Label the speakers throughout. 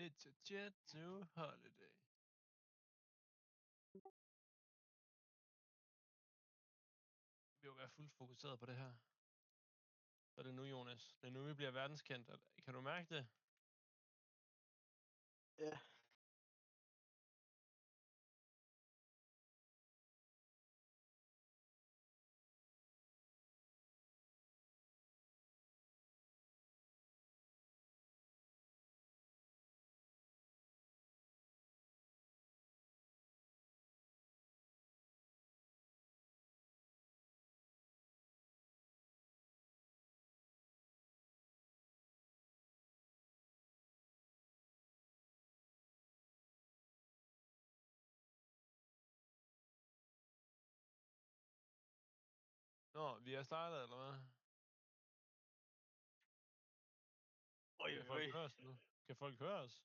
Speaker 1: It's a jet to holiday. Vi vil jo være fuldt fokuseret på det her. Så er det nu, Jonas. Det er nu, vi bliver verdenskendt. Kan du mærke det?
Speaker 2: Ja.
Speaker 1: Nå, vi er startet, eller hvad? Kan folk høre os nu? Kan folk høre os?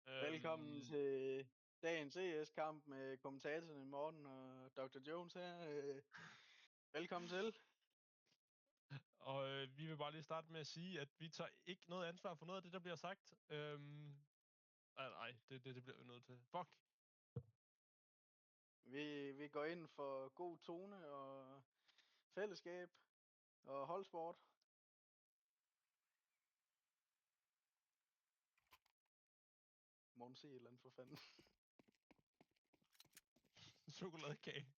Speaker 2: Velkommen til dagens CS-kamp med kommentatorerne Morten og Dr. Jones her. Velkommen til.
Speaker 1: Og vi vil bare lige starte med at sige, at vi tager ikke noget ansvar for noget af det, der bliver sagt. Nej, det bliver vi nødt til. Fuck!
Speaker 2: Vi går ind for god tone og fællesskab og holdsport. Morten, sig et eller andet for fanden.
Speaker 1: Chokoladekage.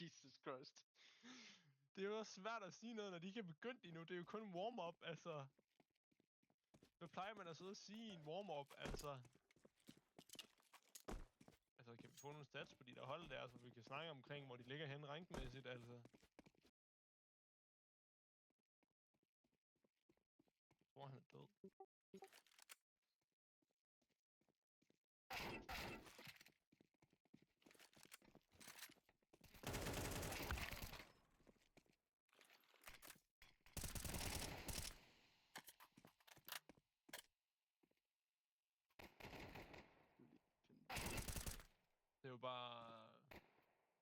Speaker 2: Jesus Christ.
Speaker 1: Det er jo også svært at sige noget, når de ikke er begyndt endnu. Det er jo kun warm-up, altså. Hvad plejer man at sidde og sige i en warm-up, altså? Altså, kan vi få nogle stats på de der hold der, så vi kan snakke omkring, hvor de ligger hen rankmæssigt, altså? Jeg tror, han er død. Det er jo bare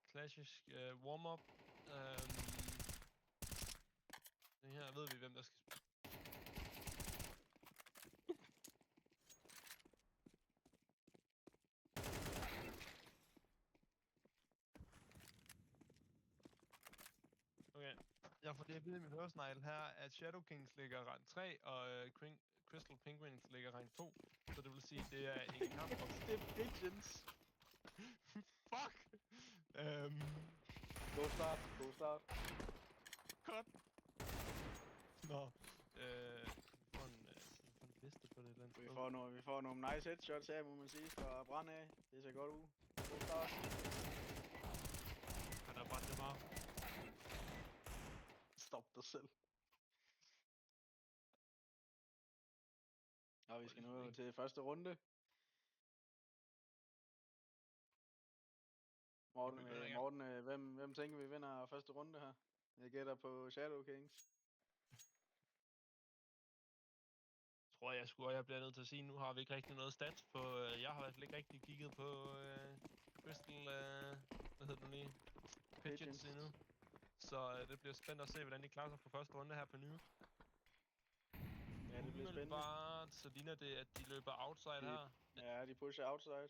Speaker 1: klassisk warm-up. Det her ved vi, hvem der skal spille. Okay, jeg får det at vide i min høresnegl her, at Shadow Kings ligger rank 3, og Crystal Penguins ligger rank 2. Så det vil sige, at det er en kamp om...
Speaker 2: Det er pigeons.
Speaker 1: Fuck!
Speaker 2: God start.
Speaker 1: Cut! Nå, vi får en liste på det eller andet.
Speaker 2: Vi får nogle nice headshots her, må man sige, fra Brand af. Det ser godt ud. God start.
Speaker 1: Han har brændt det meget.
Speaker 2: Stop dig selv. Og vi skal nu til første runde. Morten, hvem tænker vi vinder første runde her? Jeg gætter på Shadow Kings.
Speaker 1: Tror jeg bliver nødt til at sige, nu har vi ikke rigtig noget stats på... jeg har i hvert fald ikke rigtig kigget på Crystal... hvad hedder det nu lige? Pigeons endnu. Så det bliver spændende at se, hvordan de klarer sig på første runde her på Nuke.
Speaker 2: Ja, det bliver spændende.
Speaker 1: Bare så ligner det, at de løber outside her.
Speaker 2: Ja, de pusher outside.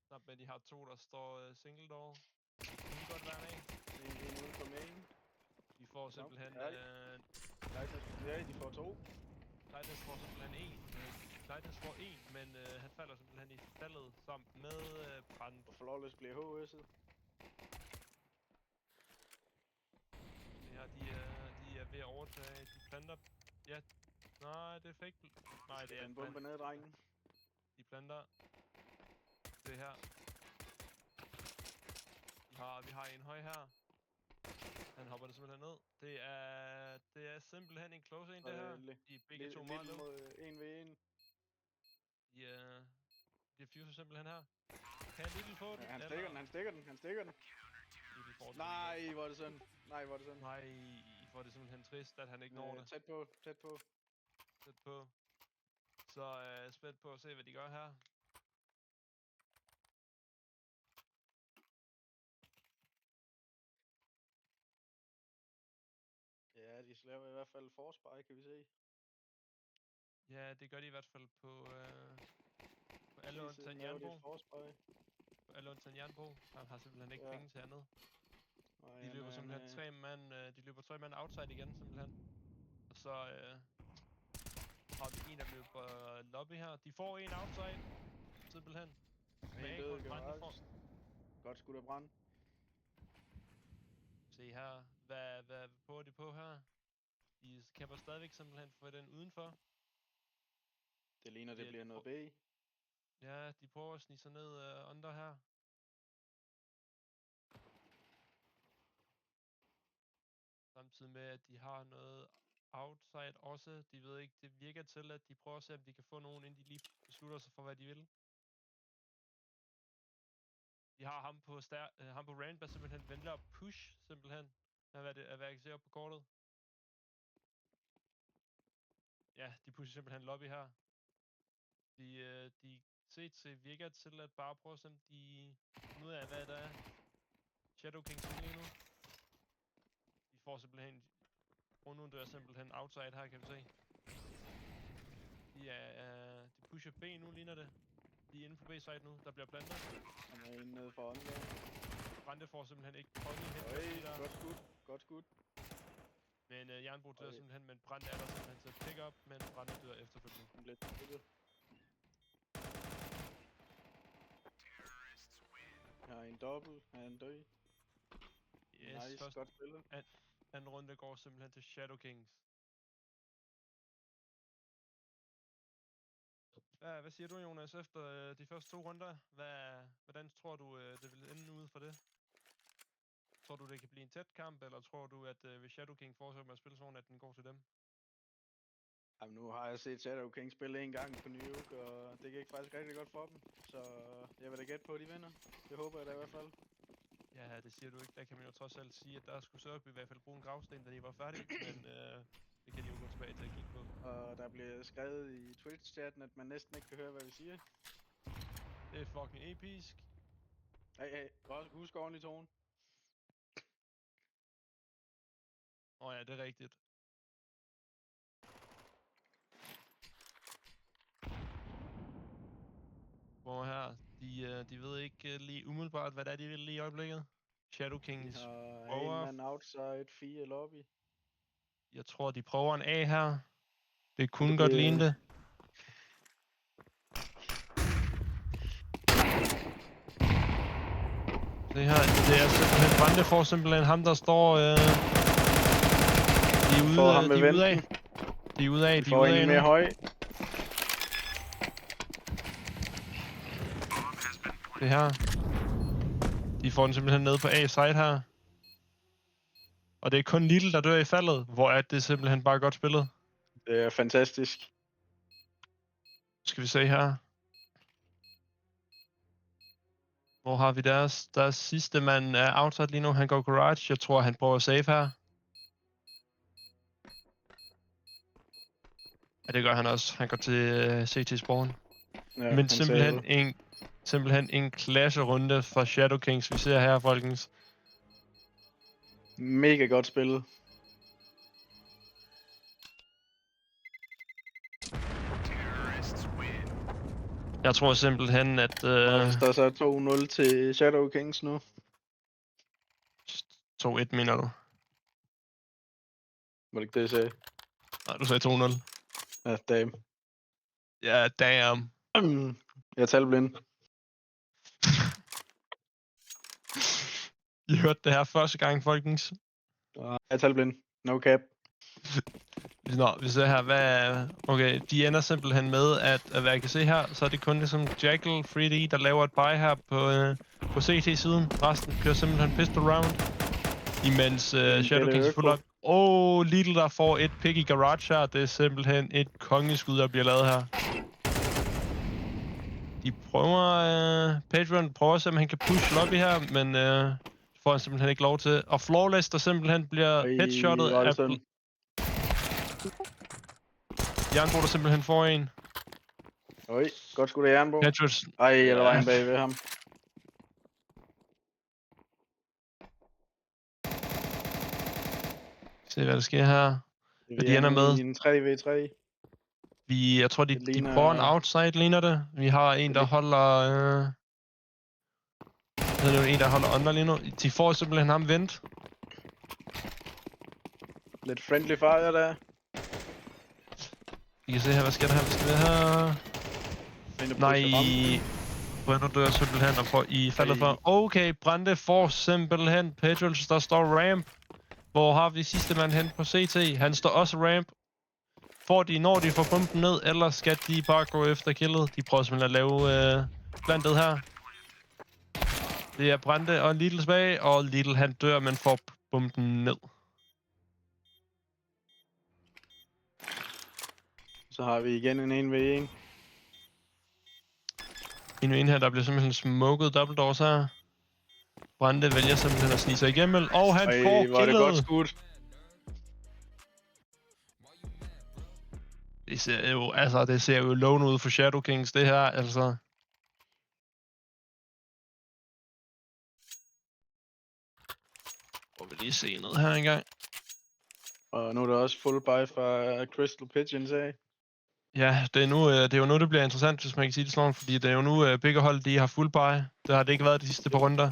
Speaker 1: Sammen med de har to, der står single door. Det kunne godt være en.
Speaker 2: En ude på main.
Speaker 1: De får simpelthen...
Speaker 2: de får to.
Speaker 1: Lightness får simpelthen en. Lightness får en, men han falder simpelthen i faldet sammen med Brand.
Speaker 2: Og Flawless bliver HS'et.
Speaker 1: Ja, de er ved at overtage. De planter... Ja, nej, det er fake. Nej, det er
Speaker 2: en bombe ned, drengen.
Speaker 1: De planter. Det her. Vi har en høj her. Han hopper det simpelthen ned. Det er simpelthen en close en, det her. De er begge to meget low.
Speaker 2: 1v1.
Speaker 1: De fuser simpelthen her. Kan Little få den?
Speaker 2: Ja, han stikker den. Nej, hvor er det sådan.
Speaker 1: Nej, hvor er det simpelthen trist, at han ikke når det.
Speaker 2: Tæt på.
Speaker 1: Så spændt på at se, hvad de gør her.
Speaker 2: Ja, de laver i hvert fald forspej, kan vi se.
Speaker 1: Ja, det gør de i hvert fald på alle
Speaker 2: Lige
Speaker 1: undtagen
Speaker 2: siden laver de
Speaker 1: Jernbro.
Speaker 2: et forspray.
Speaker 1: På alle undtagen Jernbro. Han har simpelthen ikke
Speaker 2: Ja.
Speaker 1: penge til andet.
Speaker 2: Og
Speaker 1: De løber simpelthen de løber 3 mand outside igen, simpelthen. Og så har vi en, der løber lobby her. De får en outside, simpelthen. Med
Speaker 2: en død
Speaker 1: AK brand, de får.
Speaker 2: Godt skudt af brand.
Speaker 1: Se her, hvad prøver de på her? De kæmper stadigvæk simpelthen for den udenfor.
Speaker 2: Det ligner, det
Speaker 1: Ja,
Speaker 2: bliver noget B.
Speaker 1: Ja, de prøver at snige sig ned under her. Samtidig med, at de har noget outside også. De ved ikke, det virker til, at de prøver at se, om de kan få nogen, inden de lige beslutter sig for, hvad de vil. De har ham på ramp, der simpelthen venter at push, simpelthen. Hvad jeg kan se op på kortet. Ja, de pusher simpelthen lobby her. De CT virker til at bare prøve at se, om de finder ud af, hvad der er. Shadow Kings lige nu. De får simpelthen... Nu dør simpelthen outside her, kan vi se. De pusher B nu, ligner det. De er inde på B-side nu, der bliver plantet.
Speaker 2: Han er inde nede foran der.
Speaker 1: Brande får simpelthen ikke kongen hen.
Speaker 2: Godt skud.
Speaker 1: Men Jernbro dør simpelthen, men Brande er der simpelthen til at pick up, men Brande dør efterfølgende.
Speaker 2: Han bliver skuddet. Jeg har en dobbelt, han er en død.
Speaker 1: Yes,
Speaker 2: Nice, godt spillet.
Speaker 1: Anden runde går simpelthen til Shadow Kings. Hvad siger du, Jonas, efter de første 2 runder? Hvordan tror du, det vil ende ud for det? Tror du, det kan blive en tæt kamp, eller tror du, at hvis Shadow King fortsætter med at spille sådan, at den går til dem?
Speaker 2: Jamen, nu har jeg set Shadow King spille en gang på New York, og det gik faktisk rigtig godt for dem. Så jeg vil da gætte på, at de vinder. Det håber jeg da i hvert fald.
Speaker 1: Ja, det siger du ikke. Der kan man jo trods alt sige, at der skulle Sørby i hvert fald bruge en gravsten, da de var færdige. Men det kan de jo gå tilbage til at kigge på.
Speaker 2: Og der bliver skrevet i Twitch-chatten, at man næsten ikke kan høre, hvad vi siger.
Speaker 1: Det er fucking episk.
Speaker 2: Hey, husk ordentligt tone.
Speaker 1: Ja, det er rigtigt. Hvor her, de ved ikke lige umiddelbart, hvad det er, de vil lige i øjeblikket. Shadow Kings
Speaker 2: prøver... En man outside, 4 lobby.
Speaker 1: Jeg tror, de prøver en A her. Det kunne godt ligne det. Det her, det er simpelthen Brande får simpelthen ham, der står... De er ude af.
Speaker 2: De får en mere høj.
Speaker 1: Det her. De får den simpelthen nede på A-side her. Og det er kun Little, der dør i faldet, hvor er det simpelthen bare godt spillet.
Speaker 2: Det er fantastisk.
Speaker 1: Skal vi se her. Hvor har vi deres sidste mand er outside lige nu. Han går garage. Jeg tror, han prøver at save her. Ja, det gør han også. Han går til CT spawn.
Speaker 2: Ja,
Speaker 1: men simpelthen en klasserunde fra Shadow Kings, vi ser her, folkens.
Speaker 2: Mega godt spillet.
Speaker 1: Jeg tror simpelthen, at...
Speaker 2: Der er så 2-0 til Shadow Kings nu.
Speaker 1: 2-1, mener du?
Speaker 2: Var det ikke det, jeg sagde?
Speaker 1: Nej, du sagde 2-0.
Speaker 2: Ja, damn.
Speaker 1: Ja, damn.
Speaker 2: Jeg er talblind.
Speaker 1: I hørte det her første gang, folkens.
Speaker 2: Jeg er talblind. No cap.
Speaker 1: Nå, vi ser her, okay, de ender simpelthen med, at hvad jeg kan se her, så er det kun ligesom Jackal 3D, der laver et buy her på CT-siden. Resten kører simpelthen pistol round. Imens Shadow Kings fuldt op. Little, der får et pick i garage her. Det er simpelthen et kongeskud, der bliver lavet her. De prøver... Patreon prøver simpelthen kan push lobby her, men får han simpelthen ikke lov til. Og Flawless, der simpelthen bliver headshottet af... Jernbo, der simpelthen får en.
Speaker 2: Godt sgu da Jernbo.
Speaker 1: Patriots.
Speaker 2: Der var en bag ved ham.
Speaker 1: Se hvad der sker her. Hvad de ender med.
Speaker 2: En 3v3.
Speaker 1: Jeg tror, de
Speaker 2: ligner-
Speaker 1: prøver en outside, ligner det. Vi har en, der holder... Der er en, der holder under lige nu. De får simpelthen ham vendt.
Speaker 2: Lidt friendly fire der.
Speaker 1: I kan se her, hvad sker der her? Hvad sker der her?
Speaker 2: En, der
Speaker 1: Nej,
Speaker 2: pusher rampen.
Speaker 1: Brønder dør simpelthen og får i faldet for. Okay, Brande får simpelthen Petrels, der står ramp. Hvor har vi sidste mand hen på CT? Han står også ramp. Får de, når de får pumpen ned, eller skal de bare gå efter killet? De prøver simpelthen at lave plantet her. Det er Brande og Little tilbage, og Little han dør, men får pumpen ned.
Speaker 2: Så har vi igen en 1v1.
Speaker 1: En her, der bliver simpelthen smukket double doors her. Brande vælger simpelthen at snige sig igennem, og han får killet.
Speaker 2: Var det godt skudt.
Speaker 1: Det ser jo lovende ud for Shadow Kings, det her, altså. Må vi lige se noget her engang.
Speaker 2: Og nu er der også full buy fra Crystal Pigeons af.
Speaker 1: Ja, det er jo nu, det bliver interessant, hvis man kan sige det sådan, fordi det er jo nu, begge hold, de har full buy. Det har det ikke været de sidste par runder.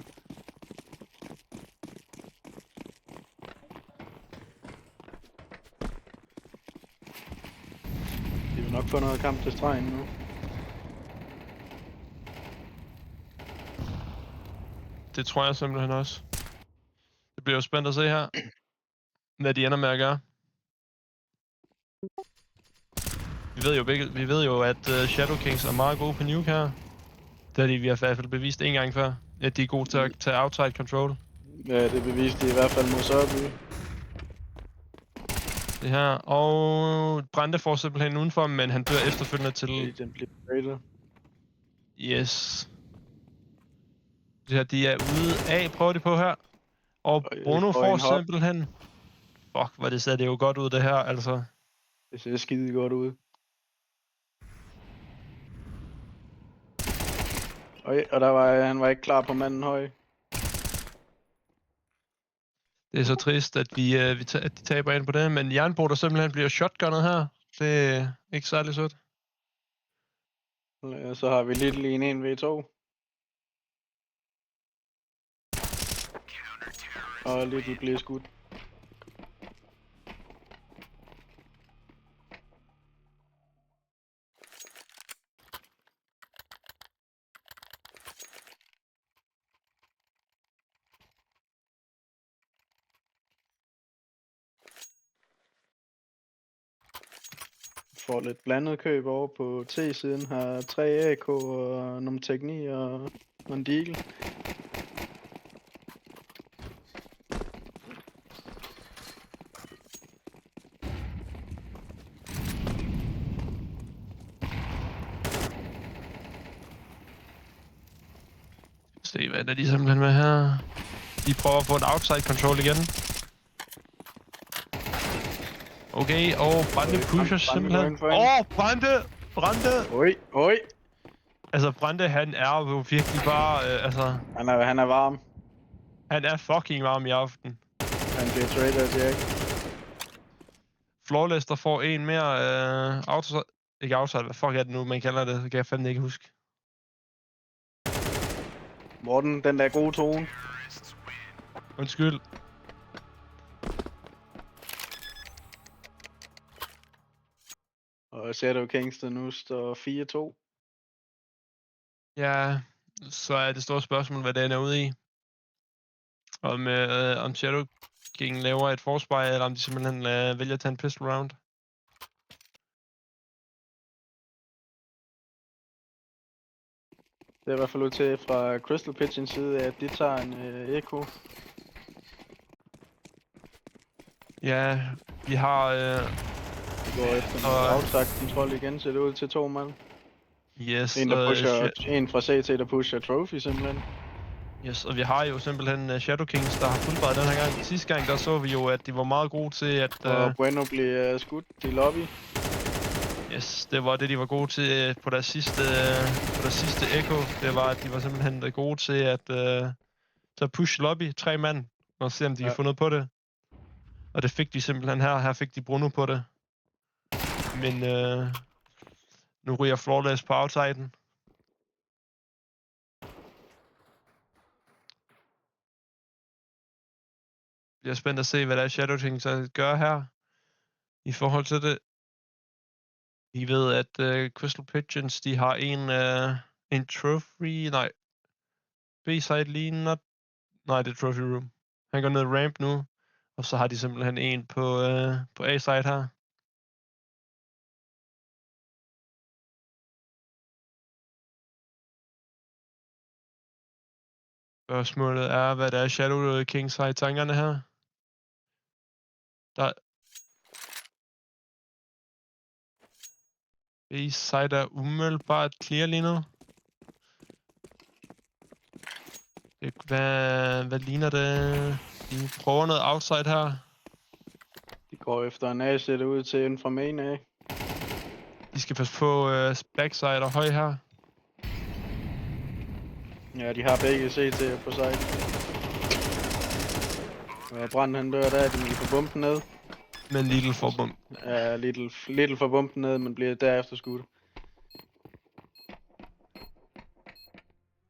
Speaker 2: De vil nok få noget kamp til stregen nu.
Speaker 1: Det tror jeg simpelthen også. Det bliver jo spændt at se her, hvad de ender med at gøre. Vi ved jo, at Shadow Kings er meget gode på nuke her. Det har de i hvert fald bevist en gang før, at de er gode til at tage outside control.
Speaker 2: Ja, det beviste de i hvert fald mod Sørby.
Speaker 1: Det her, og Brande får simpelthen udenfor, men han dør efterfølgende til...
Speaker 2: Den bliver rated.
Speaker 1: Yes. Det her, de er ude af, prøver de på her. Og Bruno får simpelthen... Fuck, hvor det ser det jo godt ud, det her, altså.
Speaker 2: Det ser skide godt ud. Og der var han var ikke klar på manden høj.
Speaker 1: Det er så trist, at at de taber ind på det, men Jernbo, der simpelthen bliver shotgunnet her, det er ikke særlig sødt.
Speaker 2: Så har vi Little i en 1v2. Og Little bliver skudt. Får lidt blandet køb over på T-siden. Har 3 AK og nogle teknik og en deagle.
Speaker 1: Se, hvad er de simpelthen med her? De prøver at få et outside control igen. Okay, og Brande pusher simpelthen. Brande!
Speaker 2: Oi!
Speaker 1: Altså, Brande, han er jo virkelig bare, altså...
Speaker 2: Han er varm.
Speaker 1: Han er fucking varm i aften.
Speaker 2: Han bliver trader, Jack.
Speaker 1: Flawless, der får en mere, outside... Ikke outside, hvad fuck er det nu, man kalder det? Det kan jeg fandme ikke huske.
Speaker 2: Morten, den der gode tone.
Speaker 1: Undskyld.
Speaker 2: Og Shadow Kings, der nu står 4-2.
Speaker 1: Ja, så er det store spørgsmål, hvad den er ude i. Om Shadow King laver et forspil, eller om de simpelthen vælger at tage en pistol round.
Speaker 2: Det er i hvert fald ud til fra Crystal Pigeons side, at de tager en Echo.
Speaker 1: Ja, vi har...
Speaker 2: Vi går efter en outside kontrol igen, så det ud til 2 mand.
Speaker 1: Yes,
Speaker 2: en, der pusher, en fra CT, der pusher trophy simpelthen.
Speaker 1: Yes, og vi har jo simpelthen Shadow Kings, der har fuldbredt den her gang. Sidste gang, der så vi jo, at de var meget gode til at...
Speaker 2: Og Bueno blev skudt i lobby.
Speaker 1: Yes, det var det, de var gode til på deres sidste Echo. Det var, at de var simpelthen gode til at push lobby, 3 mand, og se, om de kan få noget på det. Og det fik de simpelthen her. Her fik de Bruno på det. Men Nu ryger Flawless på outsiden. Jeg er spændt at se, hvad der er Shadow Kings at gøre her. I forhold til det. I ved, at Crystal Pigeons, de har en trophy... Nej. B-side ligner... Nej, det er trophy room. Han går ned ramp nu. Og så har de simpelthen en på A-side her. Spørgsmålet er, hvad der er Shadow Kings har i tankerne her. Der B-side er umiddelbart clear lige nu. Hvad ligner det? De prøver noget outside her.
Speaker 2: De går efter en A, ser det ud til inden fra main A.
Speaker 1: De skal passe på backside og høj her.
Speaker 2: Ja, de har begge CT på side. Og Brand han dør der, de vil få bomben ned.
Speaker 1: Men Lidl får bump.
Speaker 2: Ja, Little får bomben ned, men bliver derefter skudt.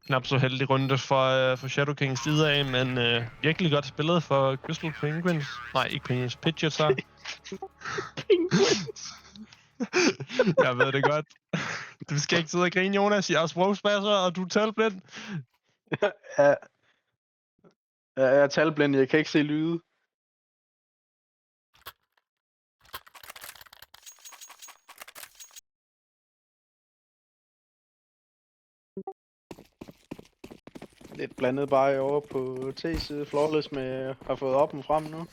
Speaker 1: Knap så heldig runde for Shadow Kings side af, men virkelig godt spillet for Crystal Penguins. Nej, ikke Penguins. Pidgeots her.
Speaker 2: Penguins!
Speaker 1: Jeg ved det godt. Du skal ikke sidde og grine, Jonas. Jeg er sprogspasser, og du er talblind.
Speaker 2: Ja. Jeg er talblind, jeg kan ikke se lyde. Lidt blandet bare over på T-side. Flawless med har fået op og frem nu.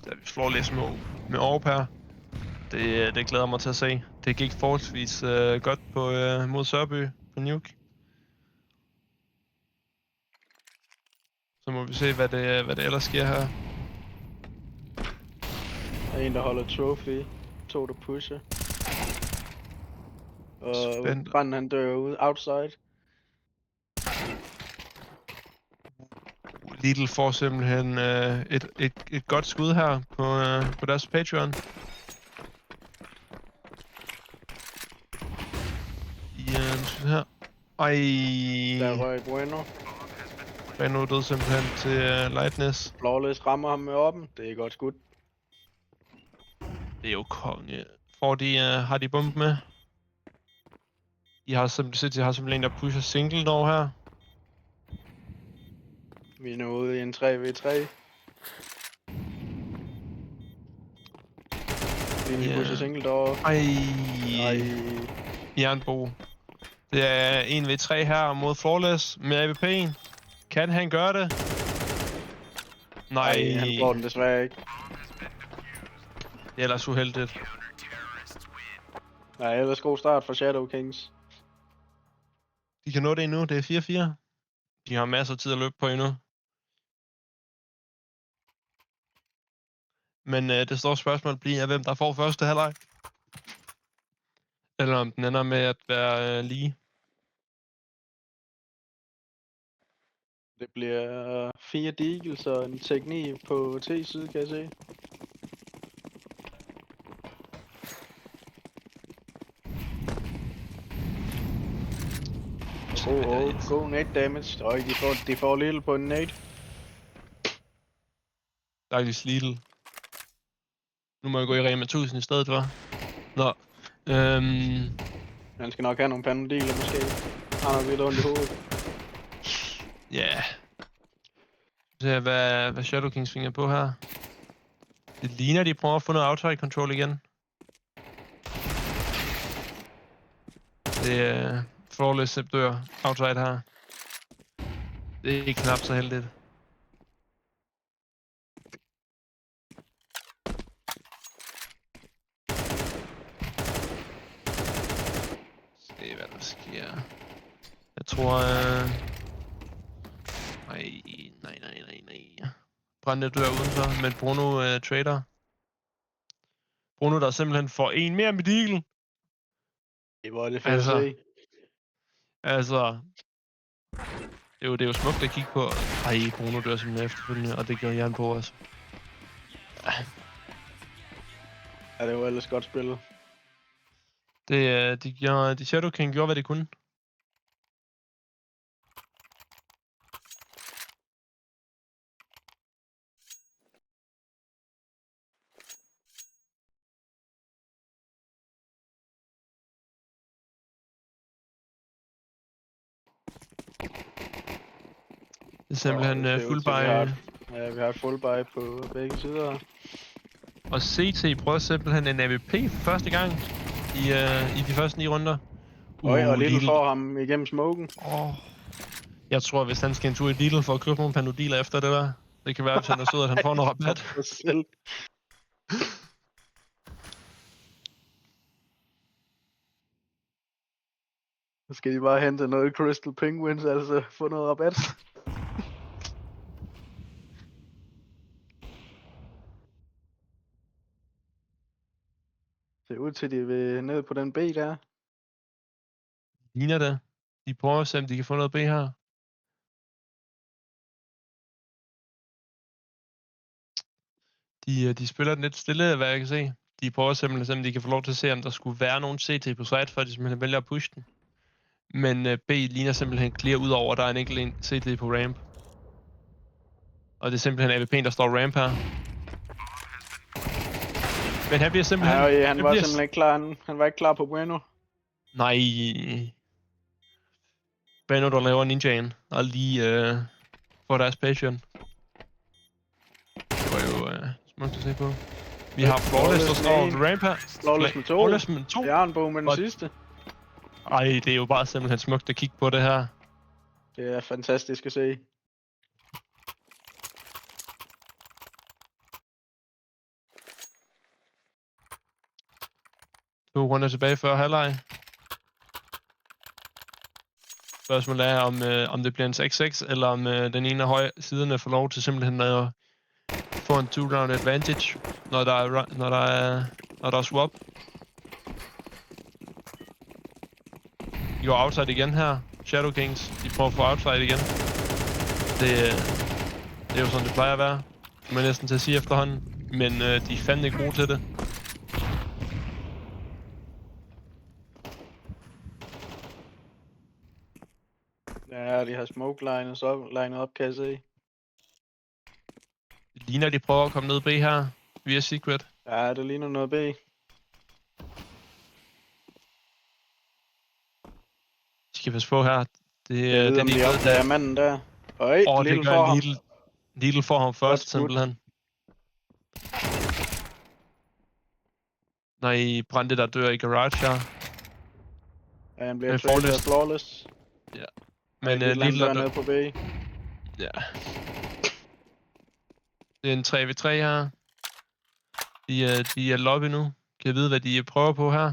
Speaker 1: Da vi slår lidt med Orp her. Det glæder mig til at se. Det gik forholdsvis godt på mod Sørby på Nuke. Så må vi se, hvad det ellers sker her.
Speaker 2: Der er en, der holder trophy. 2, der pusher. Og Branden han dør ud outside.
Speaker 1: Lidl får simpelthen et godt skud her på deres Patreon. Ja, her. Ej.
Speaker 2: Der røg Bueno.
Speaker 1: Bueno døde simpelthen til Lightness.
Speaker 2: Flawless rammer ham med oppen. Det er godt skud.
Speaker 1: Det er jo konge. Har de bump med? De har simpelthen en, der pusher single dog her.
Speaker 2: Vi er nu ude i en 3v3. Vi pusher single dog.
Speaker 1: Ej. Jernbo. Det er 1v3 her mod Flawless med AWP'en. Kan han gøre det? Nej.
Speaker 2: Han får den desværre ikke.
Speaker 1: Det er ellers uheldigt.
Speaker 2: Nej, ellers god start for Shadow Kings.
Speaker 1: De kan nå det endnu. Det er 4-4. De har masser af tid at løbe på endnu. Men det store spørgsmål bliver, hvem der får første halvleg. Eller om den ender med at være lige.
Speaker 2: Det bliver 4 Deagles og en teknik på T-side, kan jeg se. God nade damage. Og de får Lidl på en nade.
Speaker 1: Dejligt Lidl. Nu må jeg gå i Rema 1000 i stedet for. Nå.
Speaker 2: Han skal nok have nogle panodiler måske. Han har vildt ondt i hovedet.
Speaker 1: Ja. Se hvad Shadow Kings finger på her. Det ligner, de prøver at få noget outside control igen. Det er Flawless dør outside her. Det er knap så heldigt. Se hvad der sker. Jeg tror Nej. Brande dør udenfor, men Bruno trader. Bruno, der simpelthen får en mere med deal.
Speaker 2: Det var det for at se.
Speaker 1: Altså, det er jo smukt at kigge på. Ej, Bruno dør simpelthen efterfølgende, og det gør Jan på også.
Speaker 2: Ja, det var ellers godt spillet.
Speaker 1: De Shadow King gjorde, hvad de kunne. Det er simpelthen
Speaker 2: det ser ud
Speaker 1: full
Speaker 2: til,
Speaker 1: buy.
Speaker 2: Ja, vi har et full buy på begge sider.
Speaker 1: Og CT prøver simpelthen en AVP for første gang i de første 9 runder.
Speaker 2: Og Lidl får ham igennem smoken.
Speaker 1: Jeg tror, hvis han skal en tur i Lidl for at købe nogle Panodiler efter det der, det kan være, hvis han er sød, at han får noget rabat.
Speaker 2: Så skal de bare hente noget Crystal Penguins, altså få noget rabat. Det er ud til, de vil ned på den B der.
Speaker 1: Ligner det. De prøver at se, om de kan få noget B her. De spiller den lidt stille, hvad jeg kan se. De prøver simpelthen at se, om de kan få lov til at se, om der skulle være nogen CT på site, før de simpelthen vælger at pushe den. Men B ligner simpelthen clear ud over, der er en enkelt CT på ramp. Og det er simpelthen AVP'en, der står ramp her. Men han bliver simpelthen...
Speaker 2: Ja, han var simpelthen ikke klar. Han var ikke klar på Bueno.
Speaker 1: Nej. Bueno, der laver ninjaen, og lige får deres passion. Det var jo smukt at se på. Vi har Flawless, der står ramp her.
Speaker 2: Flawless med 2. Jernbog med den sidste.
Speaker 1: Ej, det er jo bare simpelthen smukt at kigge på det her.
Speaker 2: Det er fantastisk at se.
Speaker 1: To runder tilbage før halvleg. Spørgsmålet er, om det bliver en 6-6, eller om den ene af højre siderne får lov til simpelthen at få en 2-round advantage, når der er swap. De går outside igen her. Shadow Kings, de prøver at få outside igen. Det er jo sådan, det plejer at være. Det må jeg næsten til at sige efterhånden. Men de er fandme ikke gode til det.
Speaker 2: Ja, de har smoke linet op, kan jeg se.
Speaker 1: Det ligner, de prøver at komme ned B her, via Secret.
Speaker 2: Ja, det ligner noget B.
Speaker 1: De skal passe på her. Det er
Speaker 2: lige op, der er manden der.
Speaker 1: Lidl får ham. Lidl får ham først, simpelthen. Nej, Brande, der dør i garage her.
Speaker 2: Ja, han bliver traded af Flawless.
Speaker 1: Ja. Men Lidl
Speaker 2: er nede på B.
Speaker 1: Ja. Det er en 3v3 her. De er lobby nu. Kan jeg vide, hvad de prøver på her?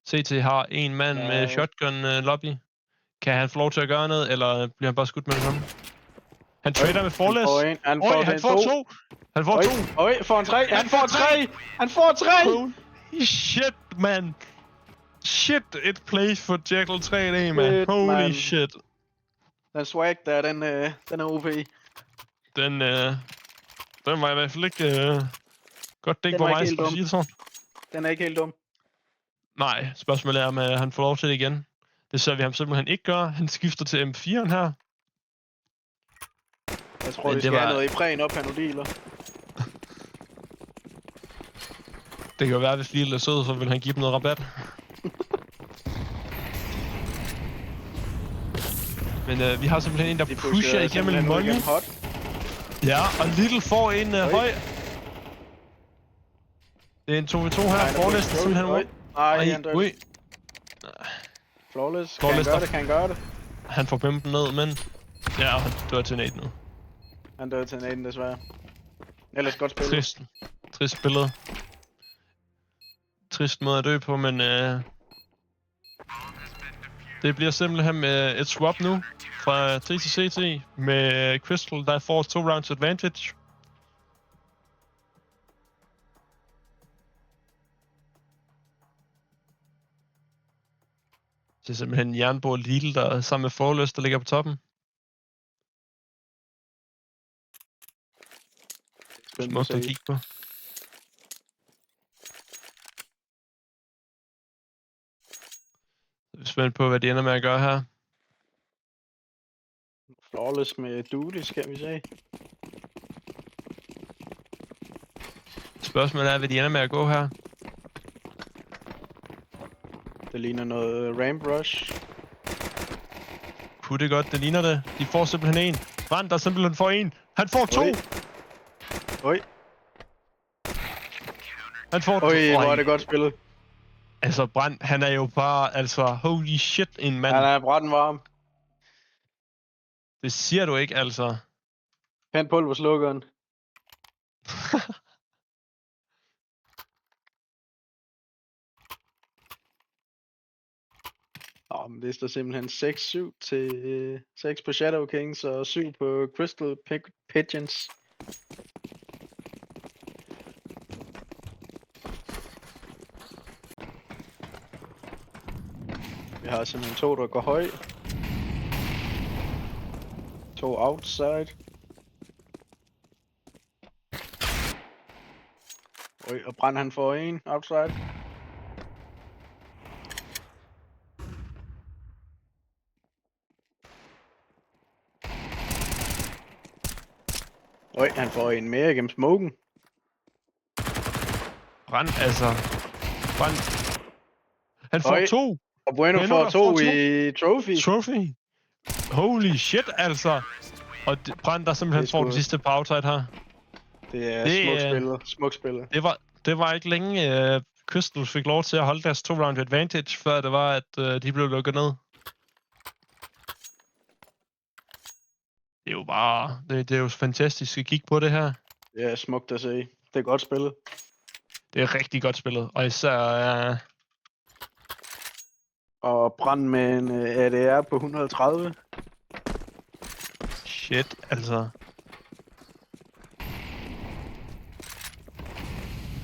Speaker 1: CT har en mand med shotgun lobby. Kan han få lov til at gøre noget, eller bliver han bare skudt med det samme? Han trader med Flawless. Han får to. Han får to.
Speaker 2: Får han tre. Han får tre. Han får tre.
Speaker 1: Holy shit, man. Shit, it plays for Jekyll 3D, man. Holy shit.
Speaker 2: Den swag der, den er OP.
Speaker 1: Den var i hvert fald ikke godt dæk på mig, skal sige det sådan.
Speaker 2: Den er ikke helt dum.
Speaker 1: Nej, spørgsmålet er, om han får lov til det igen. Det ser vi ham simpelthen ikke gøre. Han skifter til M4'en her.
Speaker 2: Jeg tror, det skal have noget i prægen op, Panodiler.
Speaker 1: Det kan jo være, hvis Lidl er sød, så vil han give dem noget rabat. Men vi har simpelthen en, der pusher igennem en money. Ja, og Lidl får en høj. Det er en 2v2 her. Flawless simpelthen ud.
Speaker 2: Nej, han dør. Flawless, kan han gøre det?
Speaker 1: Han får pimpen ned, men... Ja, han dør til Nate nu.
Speaker 2: Han dør til Nate, desværre. Ellers godt spillet.
Speaker 1: Trist spillet. Trist måde at dø på, men... Det bliver simpelthen et swap nu fra T til CT med Crystal, der får 2 rounds advantage. Det er simpelthen Jernborg Lidl, der er sammen med Flawless, der ligger på toppen. Smukt at kigge på. Jeg er spændt på, hvad de ender med at gøre her.
Speaker 2: Flawless med Dooley, skal vi se.
Speaker 1: Spørgsmålet er, hvad de ender med at gå her.
Speaker 2: Det ligner noget ramp rush.
Speaker 1: Kunne det godt, det ligner det. De får simpelthen en. Brand, der simpelthen får en. Han får to!
Speaker 2: Oj.
Speaker 1: Han får to.
Speaker 2: Oj, hvor er det godt spillet.
Speaker 1: Altså, Brand, han er jo bare, altså, holy shit, en mand.
Speaker 2: Han er brandvarm.
Speaker 1: Det siger du ikke, altså.
Speaker 2: Hent pulverslukkeren. Men det står simpelthen 6-7 til 6 på Shadow Kings og 7 på Crystal Pigeons. Vi har simpelthen 2, der går høj. 2 outside. Og Brand han får en outside. Han får en mere gennem smoken.
Speaker 1: Brand, altså. Brand. Han får to.
Speaker 2: Og Bueno får to i trophy.
Speaker 1: Holy shit, altså. Og Brand, der simpelthen får den sidste på outside her.
Speaker 2: Det er smukt spillet.
Speaker 1: Det var ikke længe, Crystal fik lov til at holde deres 2-round advantage, før det var, at de blev lukket ned. Det er jo bare... Det er jo fantastisk at kigge på det her.
Speaker 2: Det er smukt at se. Det er godt spillet.
Speaker 1: Det er rigtig godt spillet, og især...
Speaker 2: Og Brand med en ADR på 130.
Speaker 1: Shit, altså.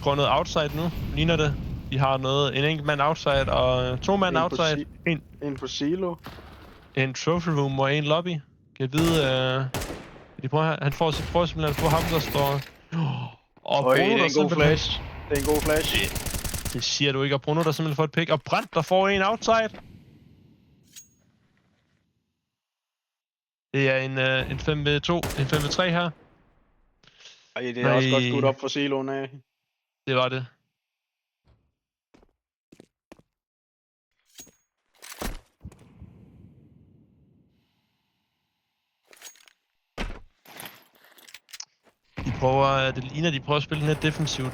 Speaker 1: Går noget outside nu, ligner det. De har noget, en enkelt mand outside og 2 mand outside.
Speaker 2: En på silo.
Speaker 1: En trophy room og en lobby. Kan jeg vide, de prøver, han får simpelthen at få ham, der står... Og Bruno,
Speaker 2: det er en god flash. Det er en god flash.
Speaker 1: Det siger du ikke, og Bruno, der simpelthen får et pick. Og Brand, der får en outside. Det er en 5v2, en 5v3 her.
Speaker 2: Ej, det er også godt skudt op for siloen af.
Speaker 1: Det var det. Det ligner, de prøver at spille lidt defensivt,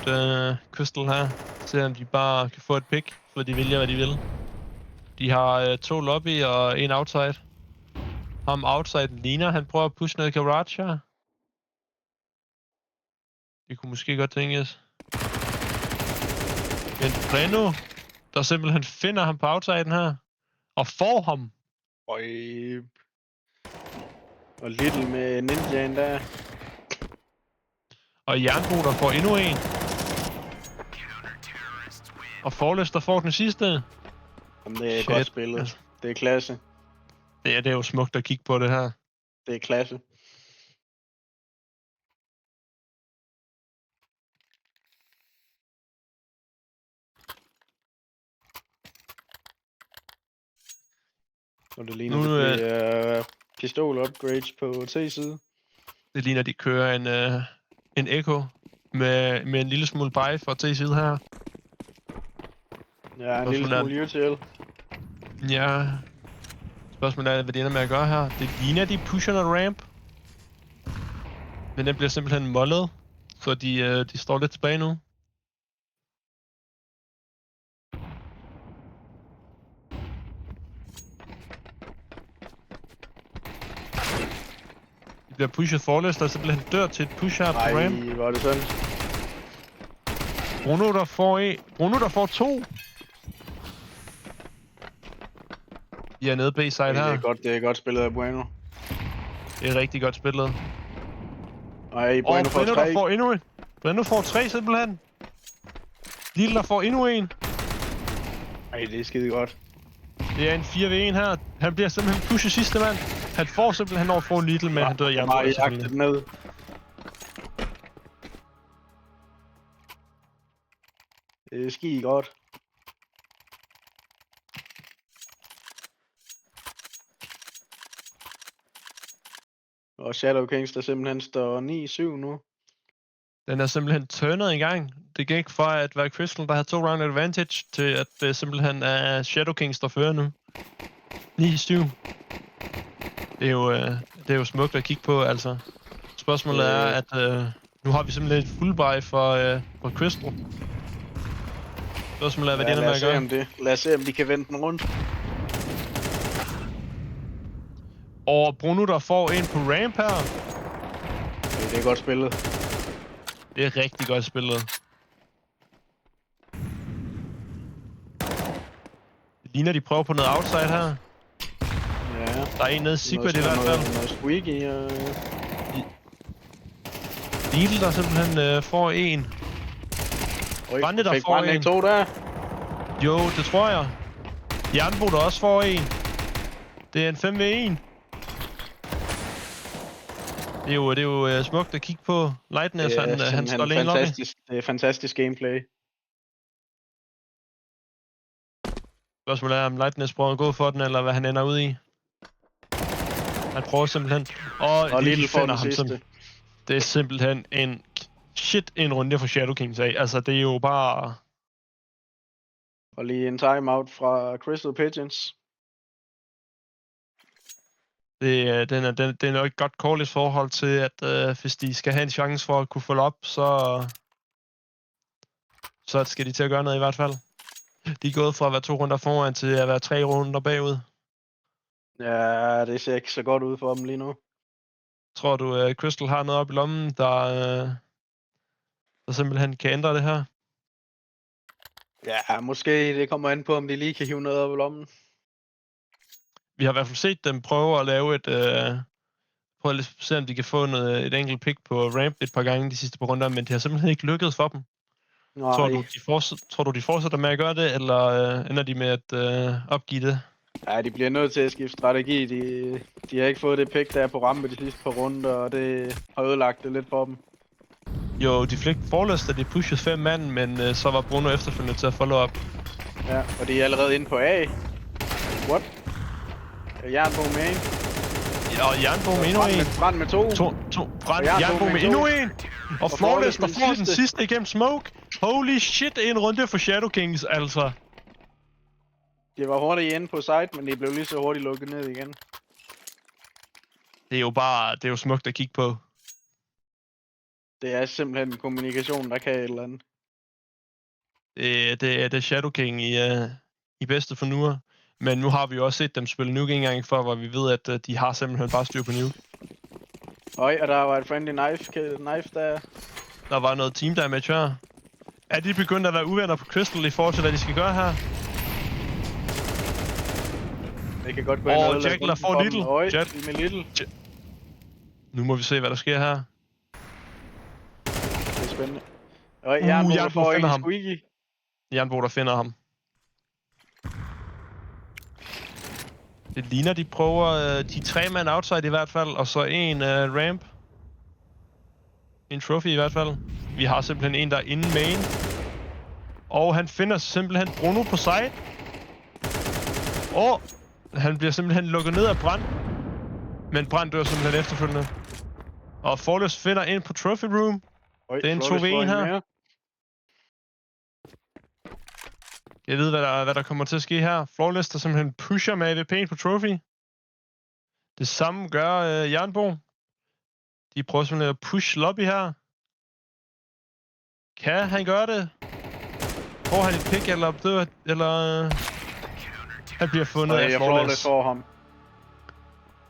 Speaker 1: Crystal her. Se om de bare kan få et pick, for de vælger, hvad de vil. De har 2 lobby og en outside. Ham outside ligner, han prøver at pushe noget garage her. Det kunne måske godt tænkes. Men Breno, der simpelthen finder ham på outsiden her. Og får ham.
Speaker 2: Og Little med ninjaen der.
Speaker 1: Og Jernbo, der får endnu en. Og Flawless, der får den sidste.
Speaker 2: Jamen, det er godt spillet. Det er klasse.
Speaker 1: Det er jo smukt at kigge på det her.
Speaker 2: Det er klasse. Og det ligner, det er pistol-upgrades på T-side.
Speaker 1: Det ligner, de kører en Echo med en lille smule buy fra T-side her.
Speaker 2: Ja, en lille smule UTL.
Speaker 1: Ja. Spørgsmålet er, hvad de ender med at gøre her. Det ligner, de pusher noget ramp. Men den bliver simpelthen mollet. Så de står lidt tilbage nu. De bliver pushet Flawless, der simpelthen dør til et push her på ramp.
Speaker 2: Nej, hvor er det sådan.
Speaker 1: Bruno, der får 2. De er nede B-side her.
Speaker 2: Det er godt spillet af Bueno.
Speaker 1: Det er rigtig godt spillet.
Speaker 2: Ej, Bueno får 3.
Speaker 1: Der får endnu en. Bueno får 3 simpelthen. Lille, der får endnu en.
Speaker 2: Ej, det er skide godt.
Speaker 1: Det er en 4v1 her. Han bliver simpelthen pushet sidste mand. Han får simpelthen over for en Little, men han dør i jernbrug.
Speaker 2: Han har jagtet ned. Det er skide godt. Og Shadow Kings, der simpelthen står 9-7 nu.
Speaker 1: Den er simpelthen turnet i gang. Det gik fra at være Crystal, der har 2 round advantage, til at det simpelthen er Shadow Kings, der fører nu. 9-7. Det er jo smukt at kigge på, altså. Spørgsmålet er, at nu har vi simpelthen et full buy for Crystal. Spørgsmålet er, hvad det ender med at gøre.
Speaker 2: Lad os se, om de kan vende den rundt.
Speaker 1: Og Bruno, der får en på ramp her.
Speaker 2: Det er godt spillet.
Speaker 1: Det er rigtig godt spillet. Det ligner, de prøver på noget outside her.
Speaker 2: Ja.
Speaker 1: Der er en nede i Secret i hvert fald.
Speaker 2: Noget squeaky og...
Speaker 1: Lidl, der simpelthen får en. Brande, der får en.
Speaker 2: To der.
Speaker 1: Jo, det tror jeg. Jernbo, der også får en. Det er en 5v1. Det er jo smukt at kigge på. Lightness, han står alene lobby.
Speaker 2: Det er fantastisk gameplay.
Speaker 1: Spørgsmålet er, om Lightness prøver at gå for den, eller hvad han ender ud i. Han prøver simpelthen. Og Lidl finder ham simpelthen. Det er simpelthen en runde for Shadow Kings af. Altså, det er jo bare...
Speaker 2: Og lige en timeout fra Crystal Pigeons. Det
Speaker 1: er nok et godt call i forhold til, at hvis de skal have en chance for at kunne follow op, så skal de til at gøre noget i hvert fald. De er gået fra at være 2 runder foran til at være 3 runder bagud.
Speaker 2: Ja, det ser ikke så godt ud for dem lige nu.
Speaker 1: Tror du, at Crystal har noget op i lommen, der simpelthen kan ændre det her?
Speaker 2: Ja, måske det kommer an på, om de lige kan hive noget op i lommen.
Speaker 1: Vi har i hvert fald set dem prøve at lave prøve at se, om de kan få et enkelt pick på ramp et par gange de sidste par runder, men det har simpelthen ikke lykkedes for dem. Nej. Tror du, de fortsætter med at gøre det, eller ender de med at opgive det?
Speaker 2: Ja, de bliver nødt til at skifte strategi. De har ikke fået det pick, der er på rampe de sidste par runder, og det har ødelagt det lidt for dem.
Speaker 1: Jo, de fik forløst, at de pushede 5 mand, men så var Bruno efterfølgende til at follow up.
Speaker 2: Ja, og de er allerede inde på A. What? Jernbo med en.
Speaker 1: Ja, og Jernbo med endnu en.
Speaker 2: Brand med 2.
Speaker 1: Jernbo med endnu en. Og Flawless, der får den sidste igennem smoke. Holy shit, en runde for Shadow Kings, altså.
Speaker 2: Det var hurtigt inde på site, men det blev lige så hurtigt lukket ned igen.
Speaker 1: Det er jo smukt at kigge på.
Speaker 2: Det er simpelthen en kommunikation, der kan et eller andet.
Speaker 1: Det er Shadow King i bedste for nuer. Men nu har vi jo også set dem spille nuke en gang for, hvor vi ved, at de har simpelthen bare styr på nuke.
Speaker 2: Og der var et friendly knife der.
Speaker 1: Der var noget team damage her. Er de begyndt at være uvenner på Crystal i forhold til, hvad de skal gøre her?
Speaker 2: Det kan godt gå ind og
Speaker 1: Jack der får Little.
Speaker 2: Jet med Little.
Speaker 1: Nu må vi se, hvad der sker her.
Speaker 2: Det er spændende. Jernbo finder ham. Squeaky.
Speaker 1: Jernbo, der finder ham. Det ligner, de prøver de 3 mand outside i hvert fald, og så en ramp. En trophy i hvert fald. Vi har simpelthen en, der er inde main. Og han finder simpelthen Bruno på side. Og han bliver simpelthen lukket ned af Brand. Men Brand dør simpelthen efterfølgende. Og Flawless finder ind på trophy room. Det er en 2v1 her. Jeg ved, hvad der kommer til at ske her. Flawless, der simpelthen pusher med AVP'en på trophy. Det samme gør Jernbo. De prøver simpelthen at push lobby her. Kan han gøre det? Får han et pick eller dør, eller... Han bliver fundet af Flawless.
Speaker 2: For ham.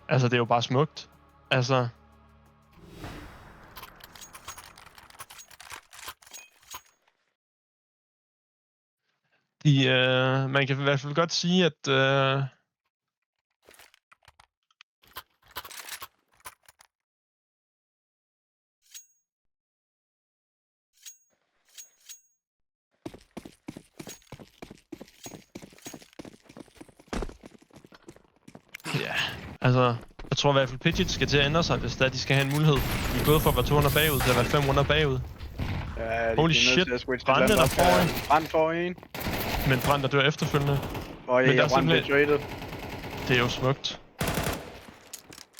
Speaker 1: Altså, det er jo bare smukt. Altså... man kan i hvert fald godt sige, at ja, altså, jeg tror i hvert fald, Pidgeot skal til at ændre sig, hvis de skal have en mulighed. De er gået fra at være 200 bagud til at være 500 bagud.
Speaker 2: Ja,
Speaker 1: holy shit, Brande der får en.
Speaker 2: Brand får en.
Speaker 1: Men Brand der dør efterfølgende.
Speaker 2: Og
Speaker 1: men
Speaker 2: jeg Brand bliver traded.
Speaker 1: Det er jo smukt.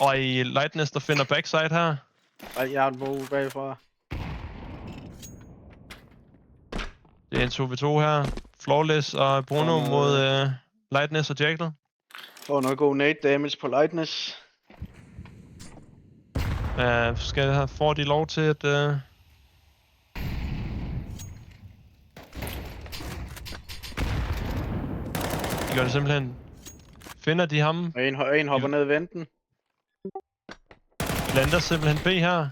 Speaker 1: Og i Lightness, der finder backside her.
Speaker 2: Og jeg er en bog bagfra.
Speaker 1: Det er en 2v2 her. Flawless og Bruno mod Lightness og Jackal.
Speaker 2: Får noget god nade damage på Lightness.
Speaker 1: Får de lov til at... De gør det simpelthen... Finder de ham?
Speaker 2: Og en hopper ned i venten.
Speaker 1: Lander simpelthen B her.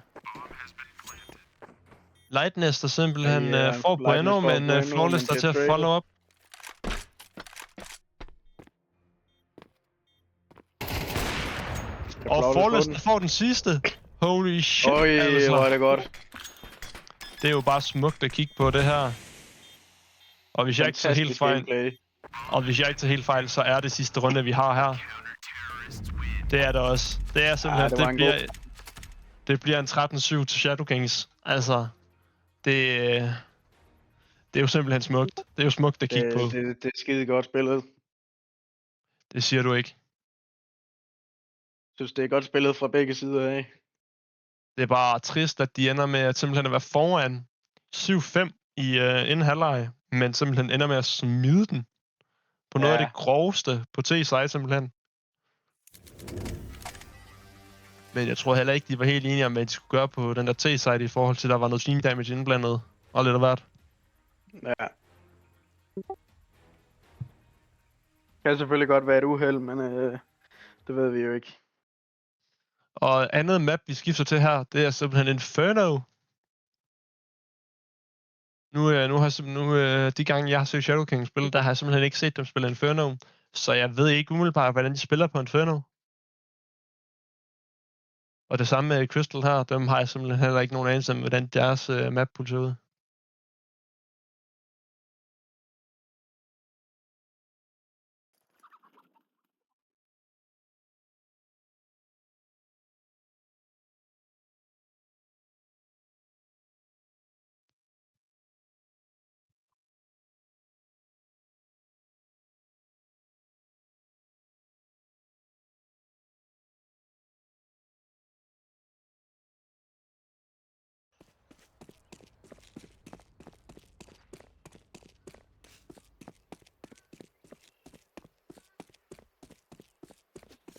Speaker 1: Lightness, der simpelthen får Bueno, men Flawless der til at follow up. Og Flawless der får den sidste. Holy shit,
Speaker 2: Oj,
Speaker 1: altså.
Speaker 2: hvor er det godt.
Speaker 1: Det er jo bare smukt at kigge på det her. Og hvis jeg ikke tager helt fejl, så er det sidste runde, vi har her. Det er det også. Det er simpelthen, det bliver en 13-7 til Shadow Kings. Altså, det er jo simpelthen smukt. Det er jo smukt at kigge på.
Speaker 2: Det er skide godt spillet.
Speaker 1: Det siger du ikke.
Speaker 2: Jeg synes, det er godt spillet fra begge sider af.
Speaker 1: Det er bare trist, at de ender med at simpelthen at være foran 7-5 i inden halvleg, men simpelthen ender med at smide den på noget af det groveste på T-side simpelthen. Men jeg tror heller ikke, de var helt enige om, hvad de skulle gøre på den der T-side i forhold til, at der var noget team damage indblandet og lidt af hvert.
Speaker 2: Ja. Kan selvfølgelig godt være et uheld, men det ved vi jo ikke.
Speaker 1: Og andet map, vi skifter til her, det er simpelthen Inferno. De gange, jeg har set Shadow King spille, der har jeg simpelthen ikke set dem spille Inferno. Så jeg ved ikke umiddelbart, hvordan de spiller på Inferno. Og det samme med Crystal her, dem har jeg simpelthen heller ikke nogen anelse om, hvordan deres map-pool ser ud.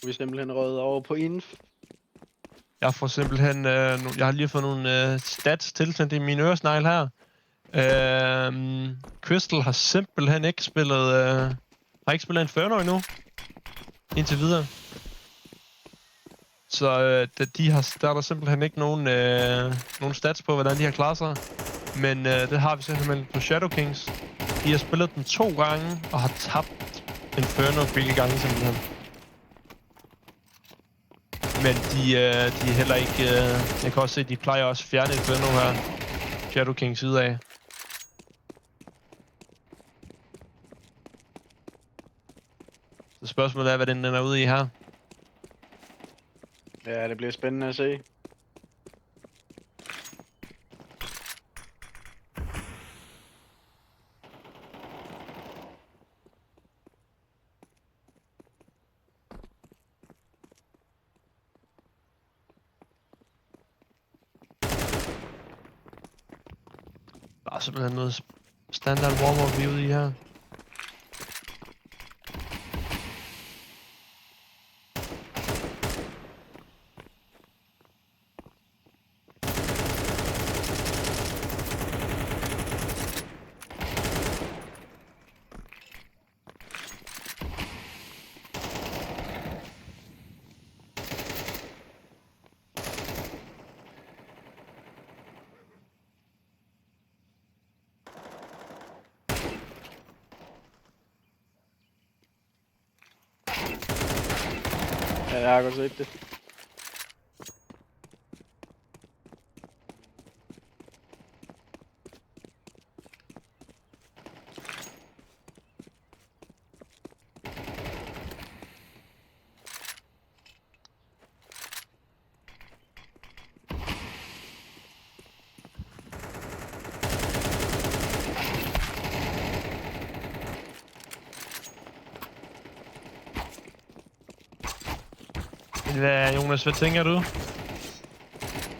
Speaker 2: Vi er simpelthen røget over på Inf.
Speaker 1: Jeg får simpelthen... jeg har lige fået nogle stats tilsendt i min øresnegl her. Crystal har simpelthen ikke spillet... har ikke spillet Inferno endnu. Indtil videre. Så der er der simpelthen ikke nogen stats på, hvordan de har klaret sig. Men det har vi simpelthen på Shadow Kings. De har spillet den 2 gange og har tabt Inferno begge gange simpelthen. Men de er heller ikke... jeg kan også se, at de plejer også at fjerne Inferno her. Shadow Kings side af. Så spørgsmålet er, hvad den er ude i her.
Speaker 2: Ja, det bliver spændende at se.
Speaker 1: Der er simpelthen noget standard warm-up vi er ude i her.
Speaker 2: Ja, jeg har godt set det.
Speaker 1: Jonas, hvad tænker du?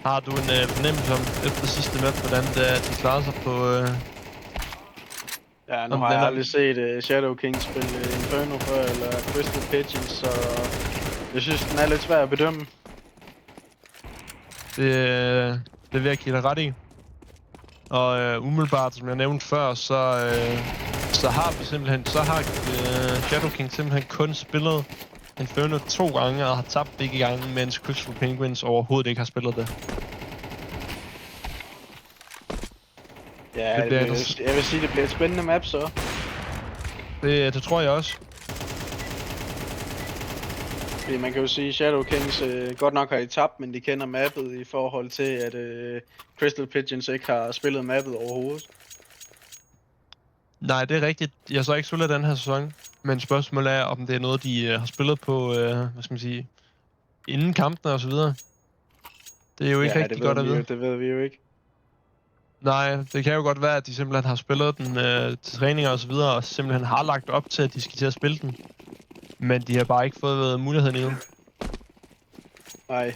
Speaker 1: Har du en fornemmelse om efter sidste map, hvordan de klarer sig på...
Speaker 2: Ja, nu har jeg aldrig set Shadow King spille Inferno før, eller Crystal Pigeons, så jeg synes, den er lidt svær at bedømme.
Speaker 1: Det vil jeg give dig ret i. Og umiddelbart, som jeg nævnte før, så har Shadow King simpelthen kun spillet Inferno 2 gange og har tabt begge gange, mens Crystal Penguins overhovedet ikke har spillet det.
Speaker 2: Ja, jeg vil sige, det bliver et spændende map så.
Speaker 1: Det tror jeg også.
Speaker 2: Fordi man kan jo sige, at Shadow Kings godt nok har I tabt, men de kender mappet i forhold til, at Crystal Pigeons ikke har spillet mappet overhovedet.
Speaker 1: Nej, det er rigtigt. Jeg så ikke spillet den her sæson. Men spørgsmålet er, om det er noget, de har spillet på, hvad skal man sige, inden kampene og så videre. Det er jo ikke rigtig godt at vide.
Speaker 2: Det ved vi jo ikke.
Speaker 1: Nej, det kan jo godt være, at de simpelthen har spillet den til træninger og så videre, og simpelthen har lagt op til, at de skal til at spille den. Men de har bare ikke fået muligheden endnu.
Speaker 2: Nej,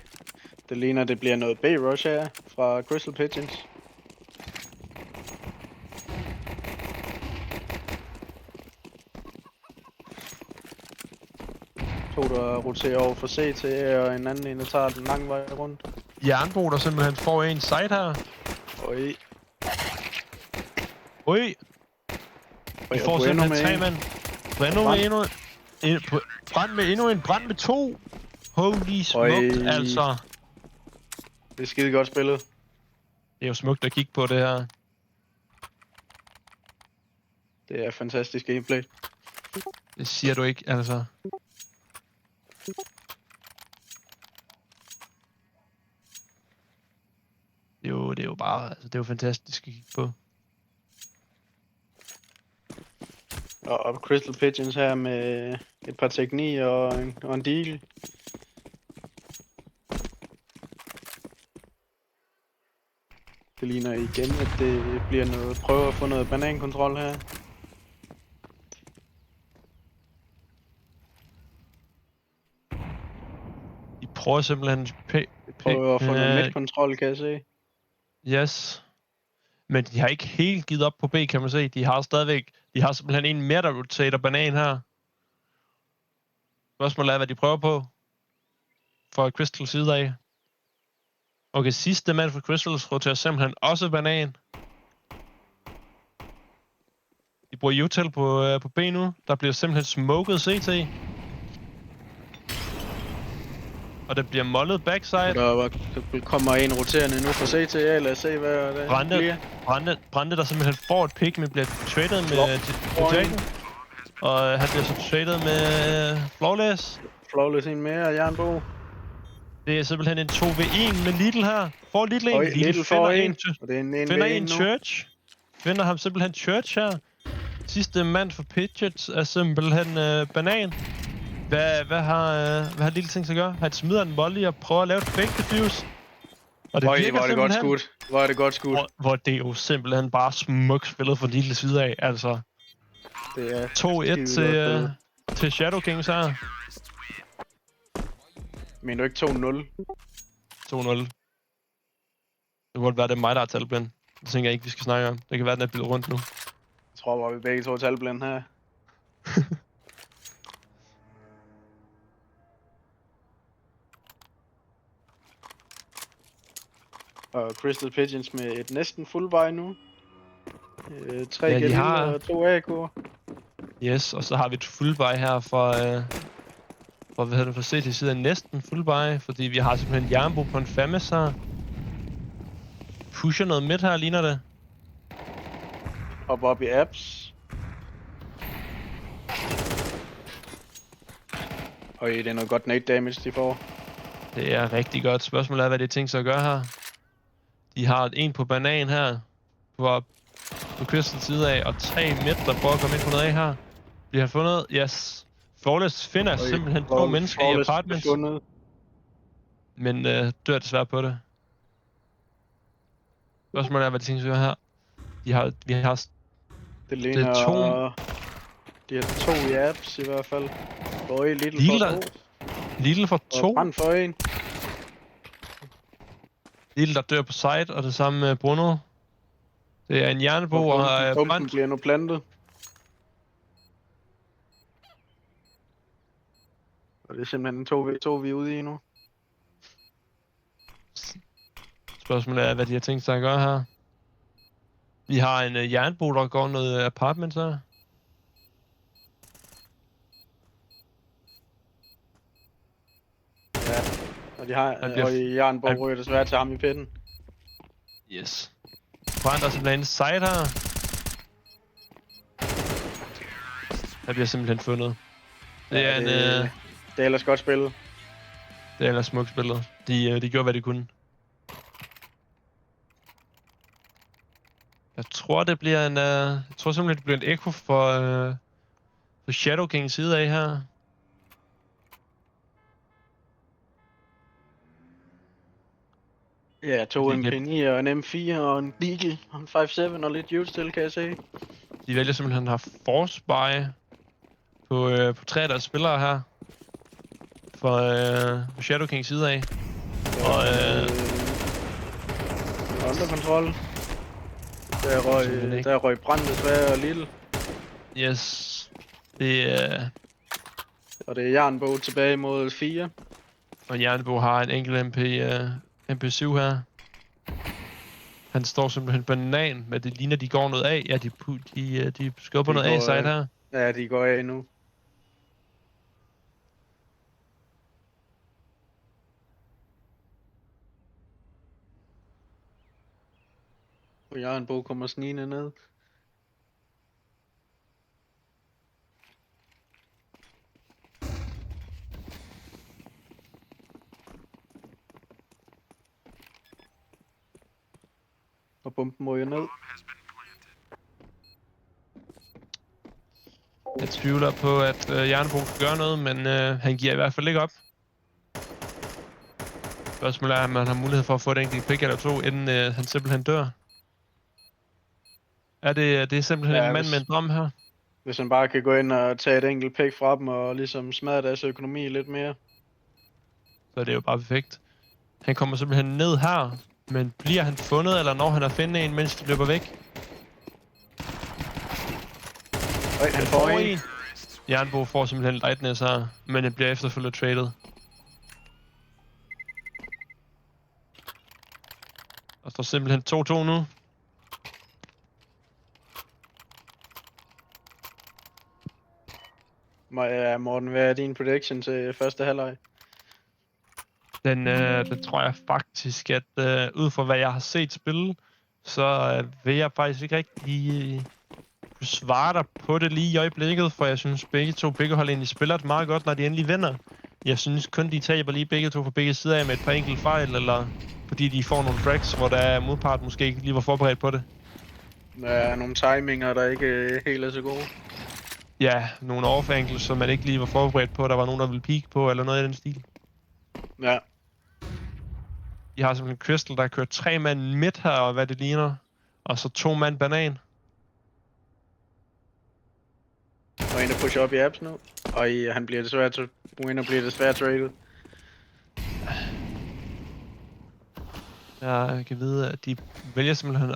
Speaker 2: det ligner, det bliver noget B-rush her fra Crystal Pigeons. To, der roterer over for CT, og en anden, der tager den lange vej rundt.
Speaker 1: Jernbo, der simpelthen får en side her.
Speaker 2: Oj.
Speaker 1: Vi får simpelthen 3 mand. Brand med endnu en. Brand med 2. Holy smukt, altså.
Speaker 2: Det er skide godt spillet.
Speaker 1: Det er jo smukt at kigge på det her.
Speaker 2: Det er fantastisk gameplay.
Speaker 1: Det siger du ikke, altså. Det er jo bare, altså, det er jo fantastisk at kigge på.
Speaker 2: Og Crystal Pigeons her med et par teknikker og en deal. Det ligner igen, at det bliver noget prøve at få noget banankontrol her.
Speaker 1: De prøver simpelthen
Speaker 2: prøver at få noget midtkontrol, kan jeg se.
Speaker 1: Yes. Men de har ikke helt givet op på B, kan man se. De har simpelthen en mere, der rotater banan her. Spørgsmålet er, hvad de prøver på. For Crystals side af. Okay, sidste mand for Crystals roterer simpelthen også banan. De bruger util på B nu. Der bliver simpelthen smoket CT. Og det bliver mollet backside.
Speaker 2: Der kommer en roterende nu fra CT, eller se hvad det bliver.
Speaker 1: Brande, der simpelthen får et pick, men bliver traded med Jacken. Og han bliver så traded med Flawless.
Speaker 2: Flawless en mere, Jernbo.
Speaker 1: Det er simpelthen en 2v1 med Lidl her. Får Lidl en.
Speaker 2: Lidl får en.
Speaker 1: Finder en Church. Finder ham simpelthen Church her. Sidste mand for Pidgeots er simpelthen banan. Hvad har Lidl tænkt sig at gøre? Han smider en volley og prøver at lave et fake defuse. Og det virker simpelthen.
Speaker 2: Hvor er det godt skudt.
Speaker 1: Hvor det er jo simpelthen bare smukt spillet fra Lidls side af, altså.
Speaker 2: Det er
Speaker 1: 2-1 til Shadow Kings her.
Speaker 2: Men du ikke 2-0?
Speaker 1: 2-0. Det burde være, det mig, der er talblind. Det tænker jeg ikke, vi skal snakke om. Det kan være, den er blevet rundt nu.
Speaker 2: Jeg tror bare, vi begge to er talblind her. Og Crystal Pigeons med et næsten full buy nu. 3 GL og 2 AK'er.
Speaker 1: Yes, og så har vi et full buy her for hvad hedder det, for CT side næsten full buy, fordi vi har simpelthen Jernbo på en Famis her. Pusher noget midt her, ligner det.
Speaker 2: Og op i apps. Og det er noget godt nade damage, de får.
Speaker 1: Det er rigtig godt. Spørgsmålet er, hvad de tænker sig at gøre her. De har en på banan her, på Crystals side af, og 3 midt, der prøver at komme ind på noget af her. Vi har fundet, yes. Flawless finder simpelthen 2 mennesker i apartments. Men dør desværre på det. Spørgsmålet er, hvad de tænker sig at gøre her. Vi har
Speaker 2: det ligner... Det er 2... De har 2 i apps i hvert fald. Boy, Lidl
Speaker 1: Lidl for 2.
Speaker 2: Brand for en.
Speaker 1: Lidl, der dør på site, og det samme med Bruno. Det er en jernbo og
Speaker 2: Pumpen
Speaker 1: brændt.
Speaker 2: bliver nu plantet. Og det er simpelthen en 2v2, vi er ude i nu.
Speaker 1: Spørgsmålet er, hvad de har tænkt sig at gøre her. Vi har en jernbo, der går noget apartments her.
Speaker 2: Ja, og de har og i Jernborg ryger desværre til ham i pitten.
Speaker 1: Yes. Brand er simpelthen en site her. Der bliver simpelthen fundet. Det er en...
Speaker 2: Det er ellers godt spillet.
Speaker 1: Det er ellers smukt spillet. De gjorde, hvad de kunne. Jeg tror, det bliver en... jeg tror simpelthen, det bliver en echo for Shadow Kings side af her.
Speaker 2: Ja, 2 MP9 og en M4 og en Deagle og en 5.7 og lidt use til, kan jeg se.
Speaker 1: De vælger simpelthen at have force buy på 3 af deres spillere her. For Shadow Kings side af. Og
Speaker 2: under kontrol. Der røg Brand desværre og Lidl.
Speaker 1: yes. Det er...
Speaker 2: Og det er Jernbog tilbage mod 4.
Speaker 1: Og Jernbo har en enkelt MP7 her. Han står simpelthen banan, men det ligner, de går noget af. Ja, de skubber noget af side her.
Speaker 2: Ja, de går af nu. Og Jernbo kommer snigende ned. Og bomben må jo ned.
Speaker 1: Jeg tvivler på, at Jernbo kan gøre noget, men han giver i hvert fald ikke op. Spørgsmålet er, om man har mulighed for at få et enkelt pick eller 2, inden han simpelthen dør. Det er simpelthen en mand med en drøm her.
Speaker 2: Hvis han bare kan gå ind og tage et enkelt pick fra dem og ligesom smadre deres økonomi lidt mere.
Speaker 1: Så er det jo bare perfekt. Han kommer simpelthen ned her, men bliver han fundet, eller når han har fundet en, mens de løber væk?
Speaker 2: Han får en.
Speaker 1: Jernbo får simpelthen lightness her, men det bliver efterfølgende traded. Der står simpelthen 2-2 nu.
Speaker 2: Morten, hvad er din prediction til første halvleg?
Speaker 1: Den tror jeg faktisk, at ud fra hvad jeg har set spille, så vil jeg faktisk ikke rigtig kunne svare dig på det lige i øjeblikket, for jeg synes begge hold egentlig spiller det meget godt, når de endelig vinder. Jeg synes kun de taber lige begge to fra begge sider af med et par enkelte fejl, eller fordi de får nogle tracks, hvor der er modpart måske ikke lige var forberedt på det.
Speaker 2: Der er nogle timinger, der ikke helt er så gode.
Speaker 1: Ja, nogle off-angles, som man ikke lige var forberedt på, der var nogen, der ville peak på, eller noget i den stil.
Speaker 2: Ja.
Speaker 1: De har simpelthen Crystal, der har kørt 3 mand midt her, og hvad det ligner. Og så 2 mand banan.
Speaker 2: Og en, der pusher op i apps nu. Og han bliver desværre traded.
Speaker 1: Jeg kan vide, at de vælger simpelthen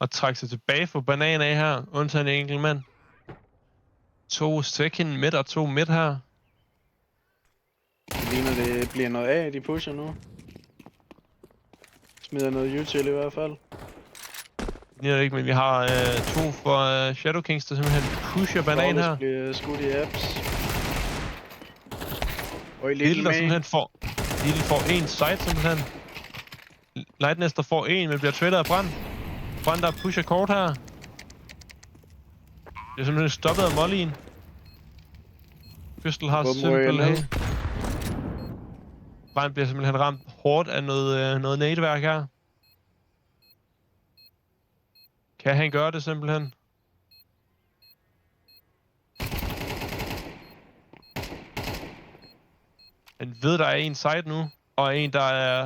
Speaker 1: at trække sig tilbage for banan af her, undtagen en enkelt mand. 2 second midt og 2 midt her.
Speaker 2: Det ligner, det bliver noget af, de pusher nu. Smider noget util i hvert fald.
Speaker 1: Det ligner det ikke, men vi har 2 for Shadow Kings, der simpelthen pusher banan her.
Speaker 2: Bliver skudt i apps. Og
Speaker 1: Lidl, der simpelthen får en side simpelthen. Lightness, der får en, men bliver traded af Brand. Brand, der pusher kort her. Det er simpelthen stoppet af Mollyen. Crystal har simpelthen... Brand bliver simpelthen ramt hårdt af noget netværk her. Kan han gøre det simpelthen? Han ved, der er en side nu, og en, der er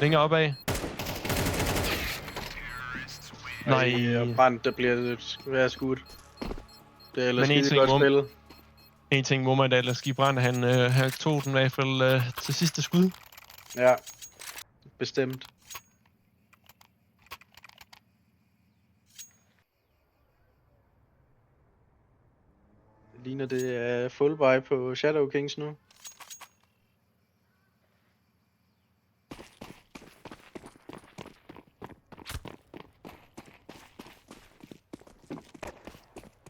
Speaker 1: længere opad. Nej.
Speaker 2: Og Brand, der bliver skudt. Det er ellers
Speaker 1: skide
Speaker 2: godt spillet.
Speaker 1: En ting må man da, eller Skibrand, han tog den i hvert fald til sidste skud.
Speaker 2: Ja, bestemt. Det ligner det er full buy på Shadow Kings nu.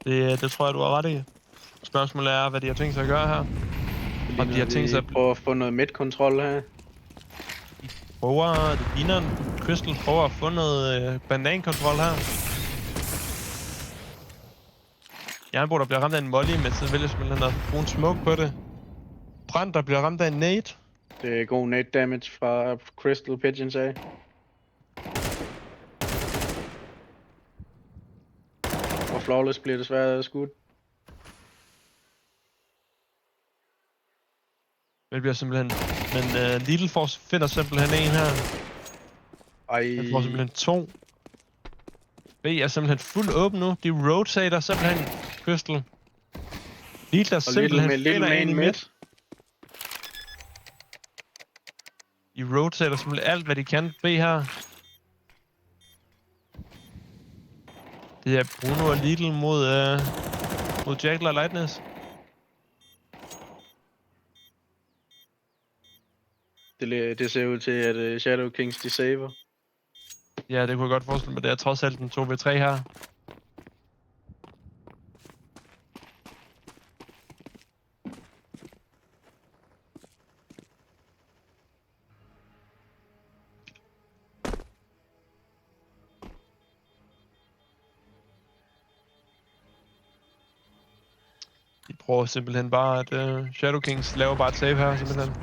Speaker 1: Det tror jeg, du har ret i. Spørgsmålet er, hvad de har tænkt sig at gøre her.
Speaker 2: Det
Speaker 1: Om de har tænkt sig at
Speaker 2: prøve at få noget midtkontrol her.
Speaker 1: det ligner Crystal prøver at få noget banankontrol her. Jernbo, der bliver ramt af en molly, men så vælger simpelthen at bruge en smoke på det. Brand, der bliver ramt af en nade.
Speaker 2: Det er god nade damage fra Crystal Pigeons af. Og Flawless bliver desværre skudt.
Speaker 1: Det bliver simpelthen... Men Little Force finder simpelthen en her.
Speaker 2: Ej.
Speaker 1: Han får simpelthen 2. B er simpelthen fuld åben nu. De rotater simpelthen Crystal. Little er simpelthen finder en i midt. De rotater simpelthen alt, hvad de kan. B her. Det er Bruno og Little mod Jackal og Lightness.
Speaker 2: Det ser ud til, at Shadow Kings de saver.
Speaker 1: Ja, det kunne jeg godt forestille mig. Det er trods alt en 2v3 her. De prøver simpelthen bare, at Shadow Kings laver bare et save her, simpelthen.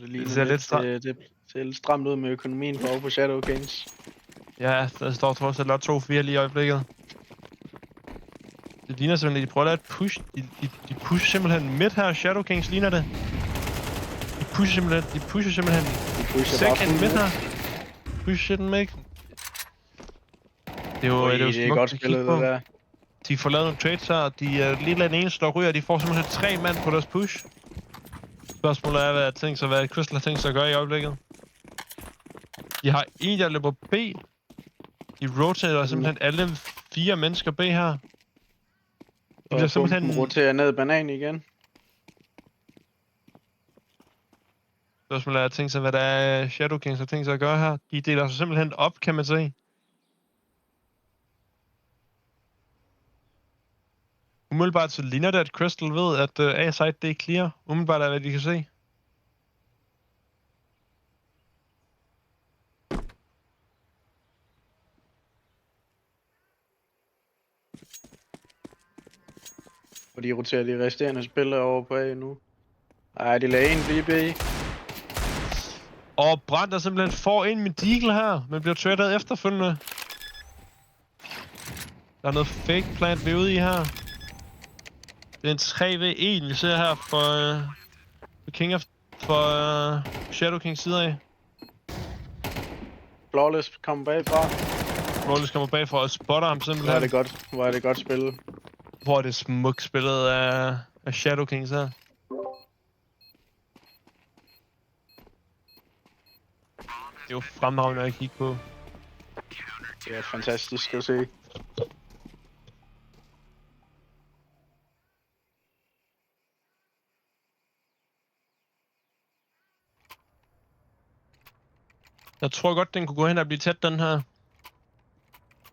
Speaker 2: Det ser lidt stramt ud med økonomien for over på Shadow Kings.
Speaker 1: Ja, der står trods alt 2-4 lige i øjeblikket. Det ligner simpelthen, at de prøver at push. De pusher simpelthen midt her. Shadow Kings ligner det. De pusher simpelthen second midt her. Pusher den midt. Det er jo
Speaker 2: smukt godt spillet, det der.
Speaker 1: De får lavet nogle trades her, og de lige lader den ene slå ryger, og de får simpelthen 3 mand på deres push. Spørgsmålet er, hvad Crystal har tænkt sig at gøre i øjeblikket. De har en, der løber B. De rotater simpelthen alle 4 mennesker B her. De bliver simpelthen...
Speaker 2: roterer ned banan igen.
Speaker 1: Spørgsmålet er, tænkt sig, hvad der er Shadow Kings har tænkt sig at gøre her. De deler sig simpelthen op, kan man se. Umiddelbart så ligner det, at Crystal ved, at A-side det er clear. Umiddelbart er, hvad de kan se.
Speaker 2: Og de roterer de resterende spillere over på A nu. Ej, de lader en blive B.
Speaker 1: Og Brand der simpelthen får en med Deagle her, men bliver traded efterfølgende. Der er noget fake plant vi er ude i her. Det er en 3v1, vi ser her for Shadow Kings side af.
Speaker 2: Flawless kommer bagfra.
Speaker 1: Flawless kommer bagfra og spotter ham simpelthen.
Speaker 2: Hvor er det godt spillet.
Speaker 1: Hvor er det smukt spillet af Shadow Kings her. Det er jo fremragende at kigge på.
Speaker 2: Det er fantastisk at se.
Speaker 1: Jeg tror godt, den kunne gå hen og blive tæt, den her.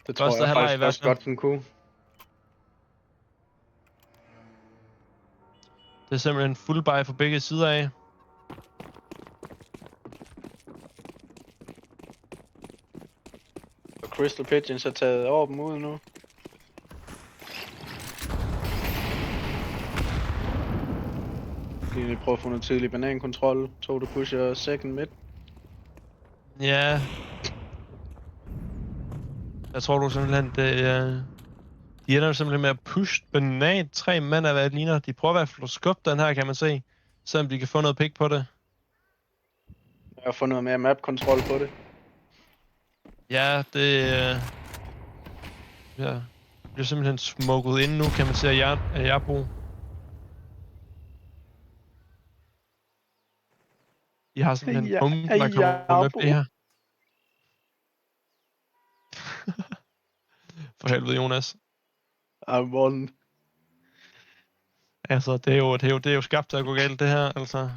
Speaker 2: Det tror jeg faktisk også godt, den kunne.
Speaker 1: Det er simpelthen full buy for begge sider af.
Speaker 2: Og Crystal Pigeons har taget over dem ud nu. Lige prøve at få noget tidlig banankontrol. 2 der pusher second mid.
Speaker 1: Ja. Jeg tror du simpelthen, de ender simpelthen med at pushe banan. 3 mand af hvad det ligner. De prøver i hvert fald at skubbe den her, kan man se. Selvom de kan få noget pick på det.
Speaker 2: Jeg har fået noget mere map-kontrol på det.
Speaker 1: Ja, det ja, bliver simpelthen smukket ind nu, kan man se af Jabo. De har simpelthen
Speaker 2: Ja,
Speaker 1: bomben, der kommer med det her. For helvede, Jonas.
Speaker 2: Amon.
Speaker 1: Altså, det er jo skabt til at gå galt, det her, altså.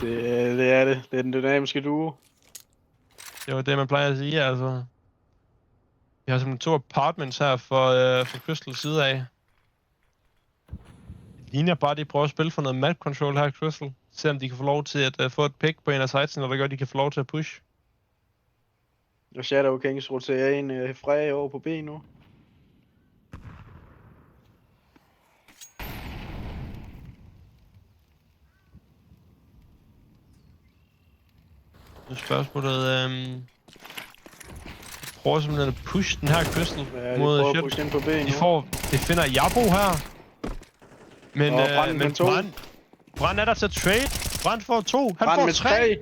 Speaker 2: Det er det. Det er den dynamiske duo.
Speaker 1: Det er jo det, man plejer at sige, altså. Vi har simpelthen 2 apartments her for Crystal side af. Det ligner bare, at de prøver at spille for noget map control her i Crystal. Se om de kan få lov til at få et pick på en af sidesene, der gør, at de kan få lov til at push.
Speaker 2: Og Shadow Kings roterer en Freja over på B nu.
Speaker 1: Nu er spørgsmålet, prøver simpelthen at pushe den her Crystal mod
Speaker 2: prøver at pushe ind på B nu.
Speaker 1: Det finder Jabo her. Men, Brand er der til trade. Brand får 2. Han
Speaker 2: Brand
Speaker 1: får
Speaker 2: med
Speaker 1: 3.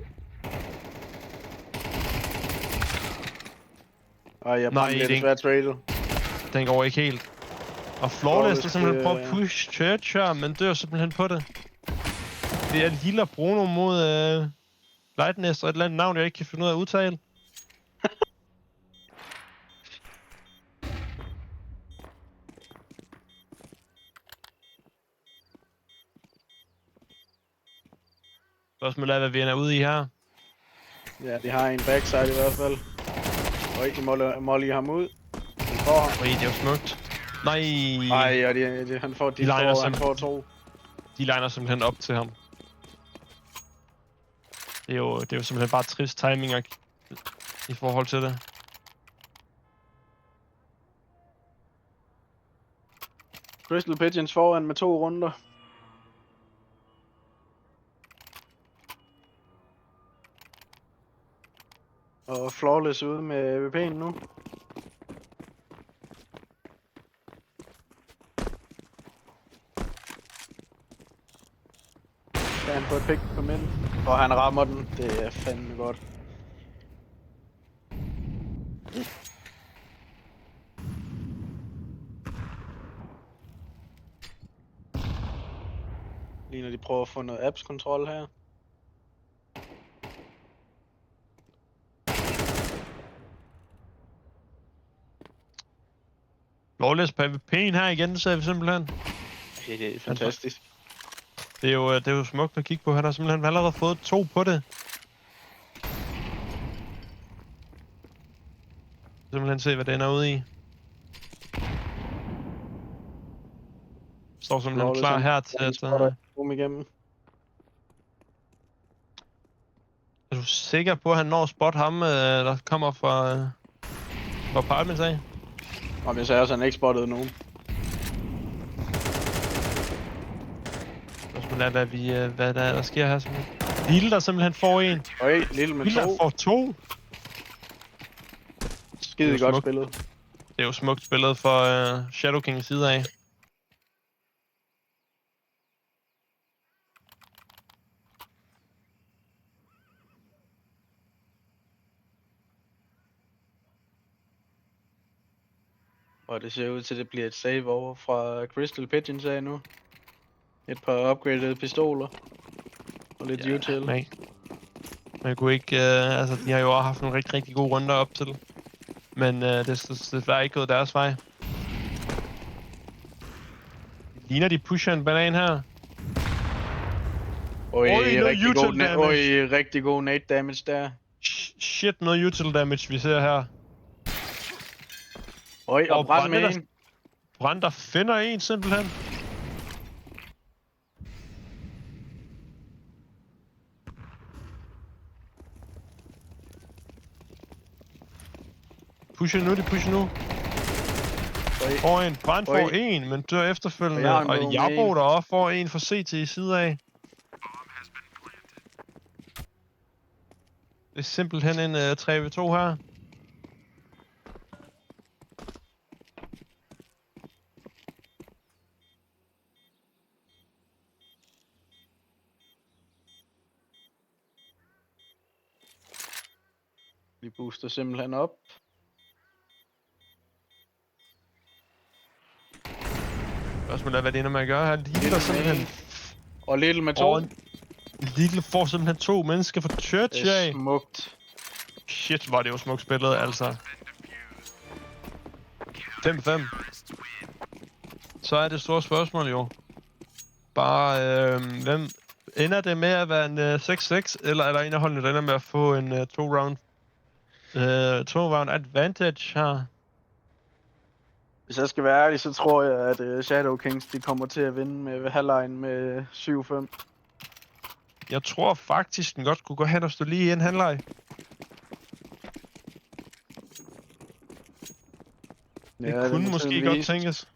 Speaker 2: Og jeg brændte desværre traded.
Speaker 1: Den går ikke helt. Og Flawless der simpelthen prøver at push Church her, men dør simpelthen på det. Det er Lilla Bruno mod Lightness og et eller andet navn, jeg ikke kan finde ud af at udtale. Spørgsmålet er, hvad vi er ude i her.
Speaker 2: Ja, de har en backside i hvert fald. Og ikke Molly ham ud.
Speaker 1: Det er jo smukt.
Speaker 2: Nej, og han får 2.
Speaker 1: De liner simpelthen op til ham. Det er jo simpelthen bare trist timing i forhold til det.
Speaker 2: Crystal Pigeons foran med 2 runder. Og Flawless ude med VP'en nu. Kan han få et pick på midten? Og han rammer den. Det er fandme godt. Lige når de prøver at få noget apps-kontrol her.
Speaker 1: Flawless på VP'en her igen, ser vi simpelthen.
Speaker 2: Det er fantastisk.
Speaker 1: Det er jo smukt at kigge på. Han har simpelthen allerede fået 2 på det. Simpelthen se, hvad den er ude i. Står simpelthen klar her til at... Er du sikker på, at han når at spotte ham, der kommer fra Apartments af?
Speaker 2: Og hvis jeg også han ikke spottet nogen.
Speaker 1: Hvad der sker her simpelthen. Lille der simpelthen får 1.
Speaker 2: Lille med 2.
Speaker 1: Lille får 2.
Speaker 2: Skide godt spillet.
Speaker 1: Det er jo smukt spillet for Shadow Kings side af.
Speaker 2: Og det ser ud til, at det bliver et save over fra Crystal Pigeons af nu. Et par upgraded pistoler. Og lidt util.
Speaker 1: Man kunne ikke... altså, de har jo også haft nogle rigtig, rigtig gode runder op til. Men det er ikke gået deres vej. Ligner de pusher en banan her?
Speaker 2: Rigtig god nade damage der.
Speaker 1: Shit, noget util damage vi ser her.
Speaker 2: Og Brand med en.
Speaker 1: Brand der finder en simpelthen. De pusher nu. Får en. Brand får en, men dør efterfølgende. Og Jabo der også får en for CT i side af. Det er simpelthen en 3v2 her.
Speaker 2: Vi booster simpelthen op.
Speaker 1: Spørgsmålet er, hvad det ender med at gøre her. Lidl simpelthen...
Speaker 2: Og Little med 2.
Speaker 1: Lidl får simpelthen 2 mennesker fra Church
Speaker 2: Det er
Speaker 1: af.
Speaker 2: smukt.
Speaker 1: Shit, var det jo smukt spillet, altså. 5-5. Så er det store spørgsmål jo. Bare, hvem... Ender det med at være en 6-6, eller er der en af holdene, der ender med at få en 2-round advantage her?
Speaker 2: Hvis jeg skal være ærlig, så tror jeg, at Shadow Kings de kommer til at vinde med halvlejen med 7-5.
Speaker 1: Jeg tror faktisk, den godt kunne gå hen og stå lige i en halvleg. Det kunne måske godt tænkes.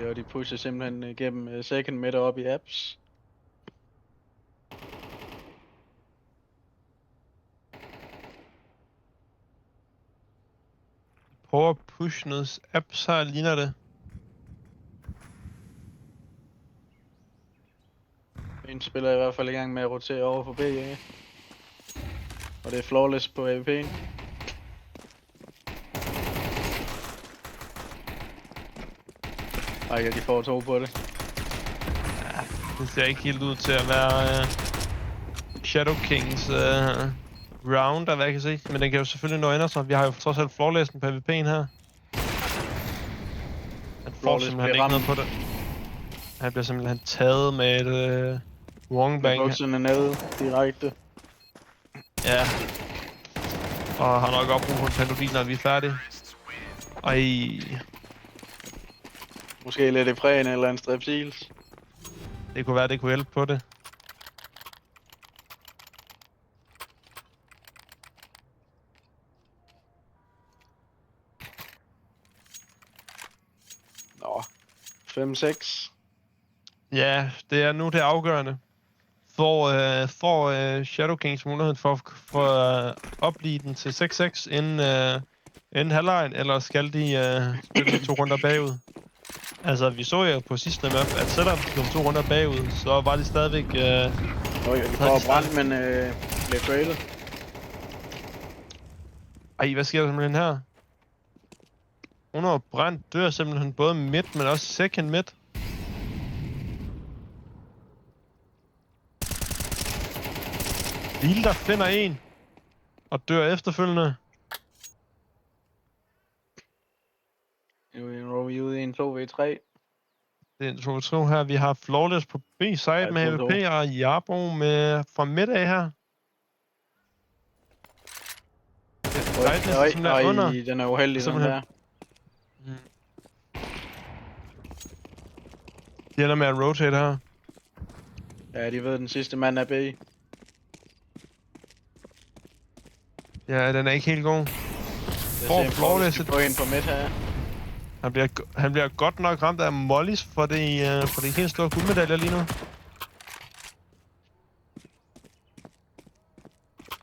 Speaker 2: Og de pusher simpelthen igennem second mid op i apps.
Speaker 1: Prøver at pushe noget apps her, ligner det.
Speaker 2: En spiller er i hvert fald i gang med at rotere over for B, ja. Og det er flawless på AWP'en. Ej, de får 2 på det.
Speaker 1: Ja, det ser ikke helt ud til at være Shadow Kings round, hvad jeg kan se. Men den kan jo selvfølgelig nå ændre sig. Vi har jo trods alt flawlessen på AWP'en her. Han får simpelthen ikke noget på det. Han bliver simpelthen taget med et wongbang.
Speaker 2: Buksen er nede direkte.
Speaker 1: Ja. Og har nok opbrug på en Pandodil, når vi er færdige. Ej.
Speaker 2: Måske lidt Efren eller en Strepsils.
Speaker 1: Det kunne være, det kunne hjælpe på det.
Speaker 2: Nå. 5-6.
Speaker 1: Ja, det er nu det afgørende. Får Shadow Kings muligheden for at oplige den til 6-6 inden halvlejen, eller skal de spille 2 runder bagud? Altså, vi så jo på sidste map, at selvom de kom 2 runder bagud, så var de stadigvæk...
Speaker 2: de får brændt, men bliver trailet.
Speaker 1: Ej, hvad sker der simpelthen her? Hun er brændt, dør simpelthen både midt, men også second mid. Lille, der finder en og dør efterfølgende.
Speaker 2: Nu er vi ude i en 2v3.
Speaker 1: Det er en 2v2 her. Vi har Flawless på B-side med AWP og Jarbo med fra midt af her.
Speaker 2: Ej, den er uheldig, den der.
Speaker 1: De ender med at rotate her.
Speaker 2: Ja, de ved, den sidste mand er B.
Speaker 1: Ja, den er ikke helt god.
Speaker 2: Får Flawless på en på midt her.
Speaker 1: Han bliver godt nok ramt af Mollys for det helt store guldmedaljer lige nu.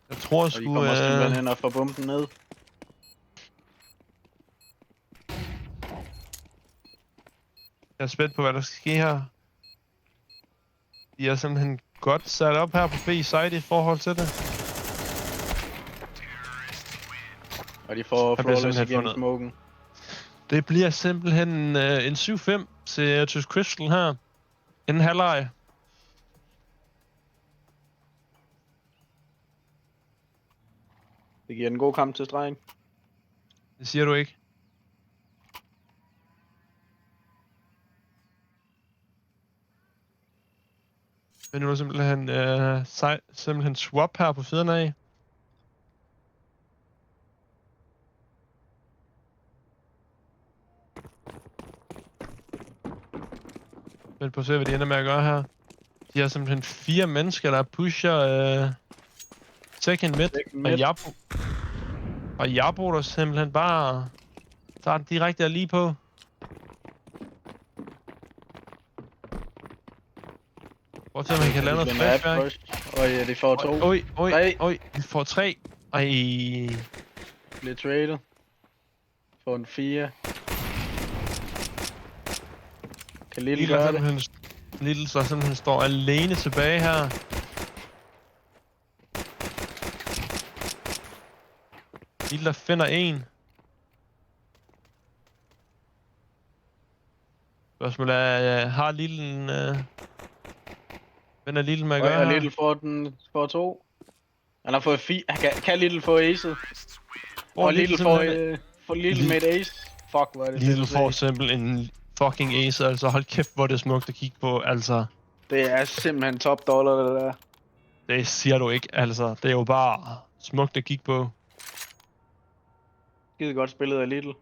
Speaker 1: Jeg tror sgu...
Speaker 2: Og de kommer simpelthen hen og får bomben ned.
Speaker 1: Jeg er spændt på, hvad der skal ske her. De er simpelthen godt sat op her på B-side i forhold til det.
Speaker 2: Og de får Flawless igennem smoken.
Speaker 1: Det bliver simpelthen en 7-5 til Tysk Crystal her. Inden halvleg.
Speaker 2: Det giver en god kamp til stregen.
Speaker 1: Det siger du ikke. Men nu er simpelthen swap her på fjederne af. Men på at se, hvad de ender med at gøre her. De har simpelthen 4 mennesker, der pusher second mid. Og Jarbo, der simpelthen bare tager den direkte lige på. Prøv at se, om han kan lave noget flashback.
Speaker 2: Og ja, de får 2.
Speaker 1: Oj, de får 3. Ej.
Speaker 2: Bliver traded. Får en 4. Kan Little gøre det?
Speaker 1: Little så simpelthen står alene tilbage her. Little der finder en. Spørgsmålet er, har Little en... Hvad er Little med at gøre her?
Speaker 2: Little får 2. Han har fået 4. Kan Little få acet? Og Little får Little med et ace. Fuck, hvor er det
Speaker 1: Little får simpelthen en fucking ace, altså hold kæft, hvor det er smukt at kigge på, altså.
Speaker 2: Det er simpelthen top dollar, det der.
Speaker 1: Det siger du ikke, altså. Det er jo bare smukt at kigge på.
Speaker 2: Skide godt spillet af Little.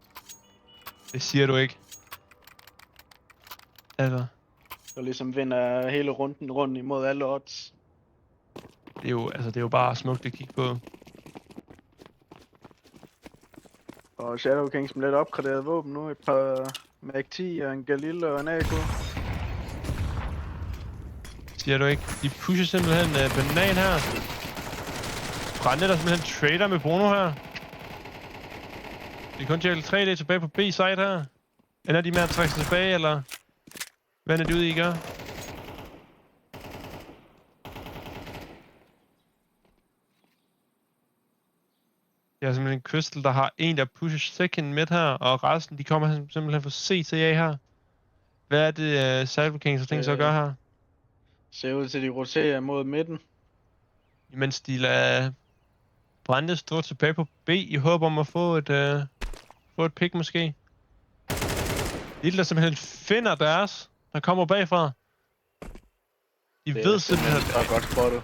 Speaker 1: Det siger du ikke. Altså.
Speaker 2: Så ligesom vinder hele runden rundt imod alle odds.
Speaker 1: Det er jo bare smukt at kigge på.
Speaker 2: Og Shadow Kings med lidt opgraderet våben nu. Et par Mac-10 og en Galil og en AK.
Speaker 1: Siger du ikke? De pusher simpelthen banan her. Brænde der simpelthen trader med Bruno her. Det er kun Jackal 3D tilbage på B-side her. Ender de med at trække sig tilbage, eller? Hvad er det ude i gør? Det er simpelthen Crystal, der har en, der pusher second mid her, og resten, de kommer simpelthen fra C til A her. Hvad er det, Cyber Kings har tænkt sig at gøre her?
Speaker 2: Ser ud til, at de roterer mod midten.
Speaker 1: Imens de lader Brande stå tilbage på B i håb om at få et pick måske. Lille der simpelthen finder deres, der kommer bagfra. De ved simpelthen...
Speaker 2: Det er godt spottet.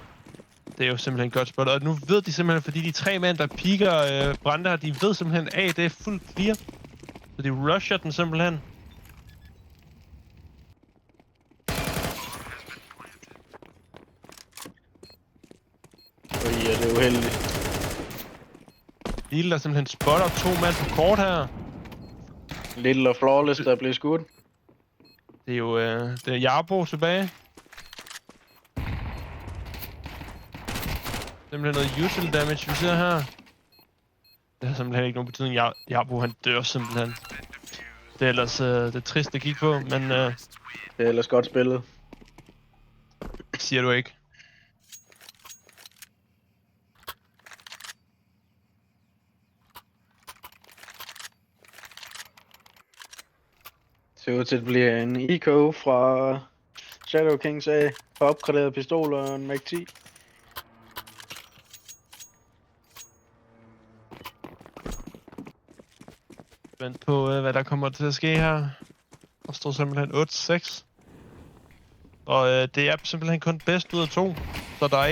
Speaker 1: Det er jo simpelthen godt spottet, og nu ved de simpelthen, fordi de 3 mænd, der piker Brande her, de ved simpelthen, at det er fuldt clear. Så de rusher den simpelthen.
Speaker 2: Ja, det er uheldigt.
Speaker 1: Lille der simpelthen spotter 2 mand på kort her.
Speaker 2: Little og Flawless, der bliver skudt.
Speaker 1: Det er jo det er Jarbo tilbage. Simpelthen noget util damage, vi ser her. Det har simpelthen ikke nogen betydning. Jarbo, han dør simpelthen. Det er ellers det er trist at kigge på, men...
Speaker 2: Det er ellers godt spillet.
Speaker 1: Siger du ikke.
Speaker 2: Det ser ud til at blive en Eco fra Shadow Kings af. På opgraderet pistol og en Mac-10.
Speaker 1: Vent på, hvad der kommer til at ske her. Der står simpelthen 8-6. Og det er simpelthen kun bedst ud af 2. Så der er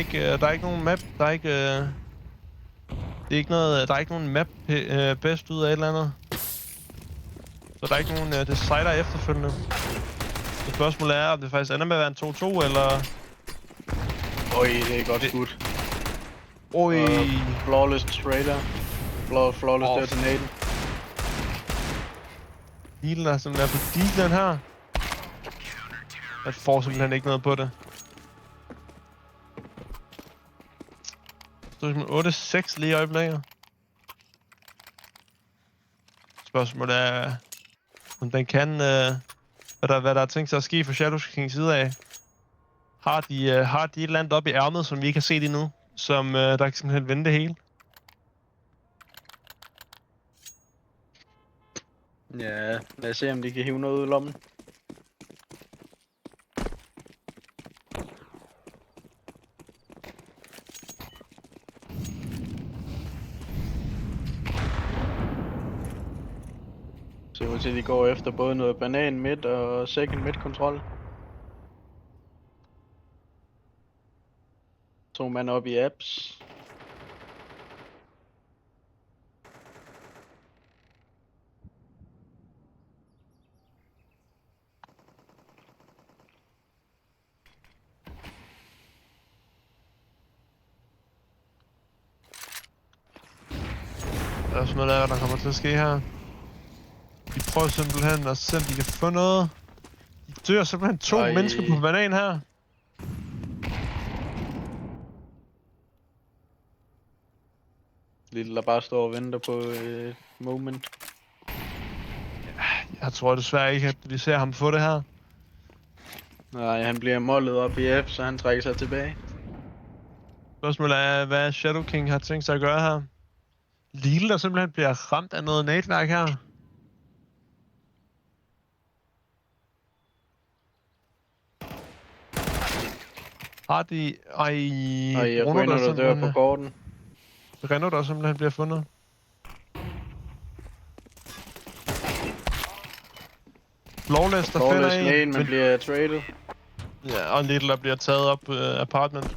Speaker 1: ikke nogen map. Der er ikke nogen map bedst ud af et eller andet. Så der er ikke nogen decider efterfølgende. Så spørgsmålet er, om det faktisk ender med at være en 2-2, eller...
Speaker 2: Oj, det er godt skudt.
Speaker 1: Oj.
Speaker 2: Flawless trailer. Flawless detonator.
Speaker 1: Healen er simpelthen på dealen her. Jeg får simpelthen ikke noget på det. Så er det 8-6 lige i øjeblikket. Spørgsmålet er, om den kan, hvad der er tænkt sig at ske fra Shadow Kings side af. Har de et eller andet op i ærmet, som vi ikke har set endnu, som der kan simpelthen vende det hele?
Speaker 2: Ja, lad os se om de kan hive noget ud i lommen. Ser ud til, at de går efter både noget banan midt og second mid kontrol. 2 mand op i apps.
Speaker 1: Der er sådan noget der kommer til at ske her. De prøver simpelthen at se, om de kan få noget. De dør simpelthen 2 mennesker på banan her.
Speaker 2: Lille der bare står og venter på et moment.
Speaker 1: Jeg tror desværre ikke, at vi ser ham få det her.
Speaker 2: Nej, han bliver mollet op i F, så han trækker sig tilbage.
Speaker 1: Spørgsmålet er, hvad Shadow King har tænkt sig at gøre her. Lille, der simpelthen bliver ramt af noget netværk her. Har de...
Speaker 2: Og Bruno, der dør på korten.
Speaker 1: Renault, der simpelthen bliver fundet. Flawless, der finder en,
Speaker 2: men bliver traded.
Speaker 1: Ja, og Little, der bliver taget op apartment.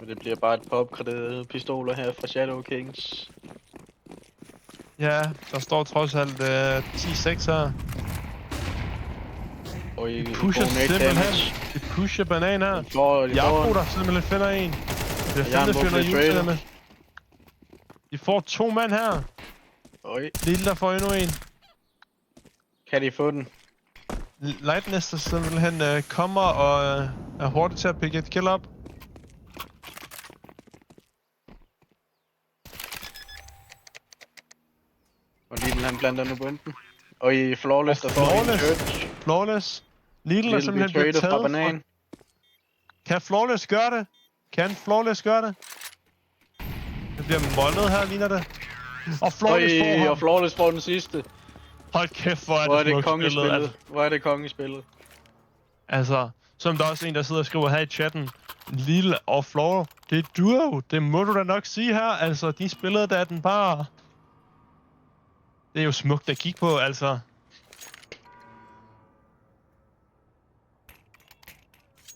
Speaker 2: Det bliver bare et par opgraderede pistoler her fra Shadow Kings.
Speaker 1: Ja, der står trods alt 10-6 her.
Speaker 2: Og
Speaker 1: de pusher simpelthen. De pusher banan her. Jabbo, der simpelthen finder en. Det er finder med. De får 2 mand her. Lille, der får endnu en.
Speaker 2: Kan de få den?
Speaker 1: Lightness, der simpelthen kommer og er hurtigt til at pikke et kill op.
Speaker 2: Og Lidl han blander nu bomben. Og i Flawless, der får en church.
Speaker 1: Flawless. Lidl er simpelthen blevet taget fra banan. Kan Flawless gøre det? Kan Flawless gøre det? Det bliver mollet her, ligner det. Og Flawless får ham.
Speaker 2: Og Flawless får den sidste.
Speaker 1: Hold kæft, hvor er det smukt spillet. Altså.
Speaker 2: Hvor er det kongespillet.
Speaker 1: Altså, som der er også en, der sidder og skriver her i chatten. Lille og Flawless, det er duo. Det må du da nok sige her. Altså, de spillede da den bare... Det er jo smukt at kigge på, altså.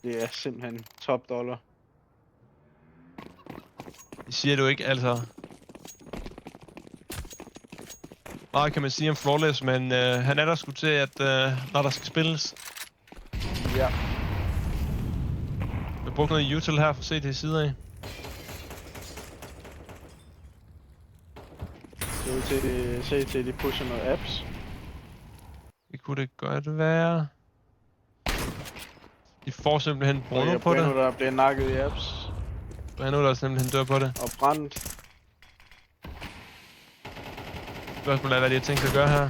Speaker 2: Det er simpelthen top dollar.
Speaker 1: Det siger du ikke, altså. Meget kan man sige om Flawless, men han er der sgu til, at når der skal spilles.
Speaker 2: Ja.
Speaker 1: Jeg har brugt noget util her for at se det i side af.
Speaker 2: Se til de pusher noget apps.
Speaker 1: Det kunne det godt være. De får simpelthen Bruno på det.
Speaker 2: Der bliver nakket i apps.
Speaker 1: Bruno, der simpelthen dør på det.
Speaker 2: Og brændt.
Speaker 1: Spørgsmålet er, hvad de har tænkt sig at gøre her.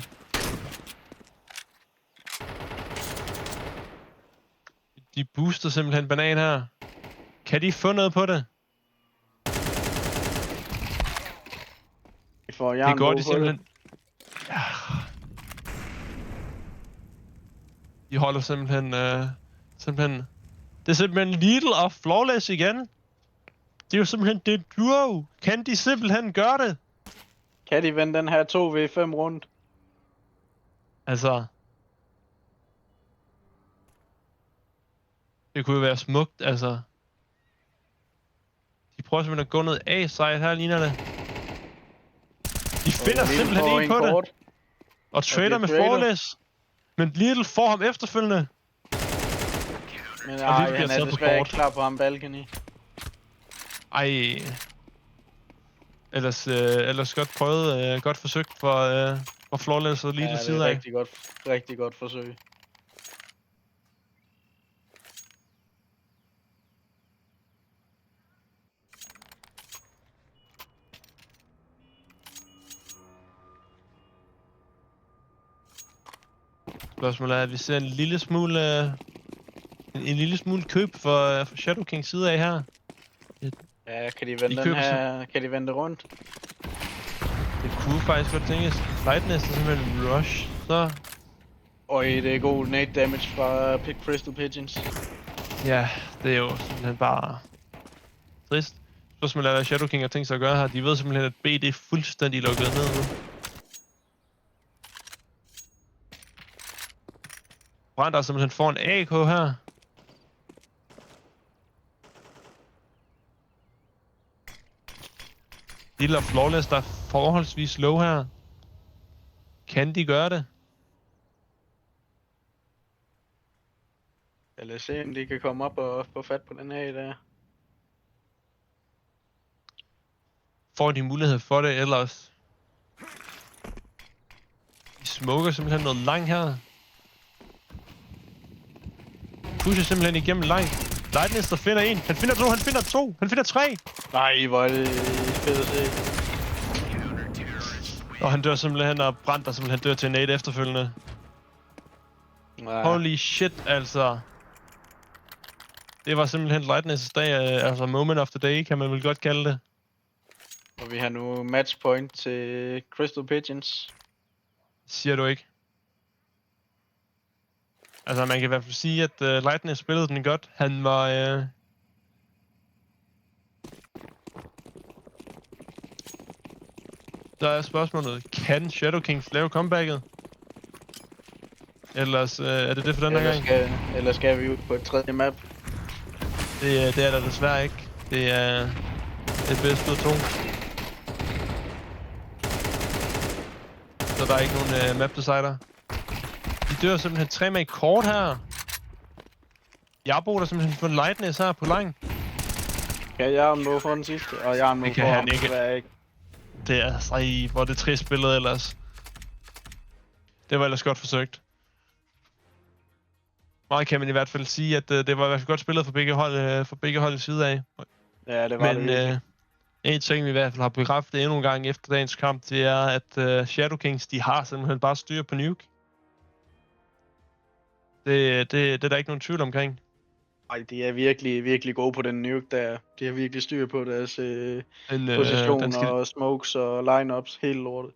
Speaker 1: De booster simpelthen banan her. Kan de få noget på det?
Speaker 2: Det går de
Speaker 1: simpelthen. Ja. De holder simpelthen... Det er simpelthen Lidl og Flawless igen. Det er jo simpelthen det duo. Kan de simpelthen gøre det?
Speaker 2: Kan de vende den her 2v5 rundt?
Speaker 1: Altså... Det kunne jo være smukt, altså. De prøver simpelthen at gå noget A-side her, ligner det. De finder simpelthen en på det. Og trader med Flawless. Men Lidl får ham efterfølgende.
Speaker 2: Men han er desværre ikke klar på ham balcony.
Speaker 1: Ej. Ellers godt prøvet, godt forsøgt for Flawless og Lidl side af.
Speaker 2: Rigtig godt forsøg.
Speaker 1: Spørgsmålet er, at vi ser en lille smule køb for Shadow Kings side af her.
Speaker 2: Ja, kan de vende den her? Kan de vende det rundt?
Speaker 1: Det kunne faktisk godt tænkes. Lightness er simpelthen rush, så...
Speaker 2: Øj, det er god nade damage fra Crystal Pigeons.
Speaker 1: Ja, det er jo simpelthen bare... trist. Spørgsmålet er, hvad Shadow King har tænkt sig at gøre her. De ved simpelthen, at BD er fuldstændig lukket ned nu. Brand der simpelthen får en AK her. Lille og Flawless, der er forholdsvis low her. Kan de gøre det?
Speaker 2: Lad os se, om de kan komme op og få fat på den her der.
Speaker 1: får de mulighed for det, ellers... De smoker simpelthen noget langt her. Pusher simpelthen igennem langt. Lightness, der finder en. Han finder to, han finder to, han finder tre.
Speaker 2: Nej, hvor er det fedt at se.
Speaker 1: Og han dør simpelthen, og Brandt der simpelthen dør til en nade efterfølgende.
Speaker 2: Ja.
Speaker 1: Holy shit, altså. Det var simpelthen Lightness' dag, altså moment of the day, kan man vel godt kalde det.
Speaker 2: Og vi har nu match point til Crystal Pigeons.
Speaker 1: Siger du ikke? Altså, man kan i hvert fald sige, at Lightness spillede den godt. Han var... Der er spørgsmålet, kan Shadow Kings lave comebacket? Ellers er det for den her gang?
Speaker 2: Eller skal vi ud på et tredje map?
Speaker 1: Det er der desværre ikke. Det er det bedste ud af to. Så der er ikke nogen map decider. De dør simpelthen 3 med kort her. Jabo der simpelthen får Lightness her på lang.
Speaker 2: Kan jeg nå for den sidste? Og jeg må
Speaker 1: kan han ikke.
Speaker 2: ikke.
Speaker 1: Det er altså, hvor det trist spillet ellers. Det var ellers godt forsøgt. Meget kan man i hvert fald sige, at det var i hvert fald godt spillet for begge hold side af.
Speaker 2: Ja, det var
Speaker 1: men,
Speaker 2: det.
Speaker 1: En ting vi i hvert fald har bekræftet endnu en gang efter dagens kamp, det er, at Shadow Kings, de har simpelthen bare styr på nuke. Det er der ikke nogen tvivl omkring.
Speaker 2: Ej, de er virkelig, virkelig gode på den nuke der. De har virkelig styr på deres positioner og smokes og lineups, helt lortet.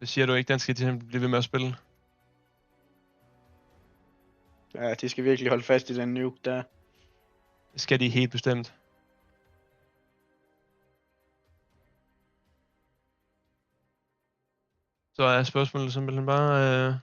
Speaker 1: Det siger du ikke, den skal de simpelthen blive ved med at spille.
Speaker 2: Ja, de skal virkelig holde fast i den nuke der.
Speaker 1: Det skal de helt bestemt. Så er spørgsmålet simpelthen bare...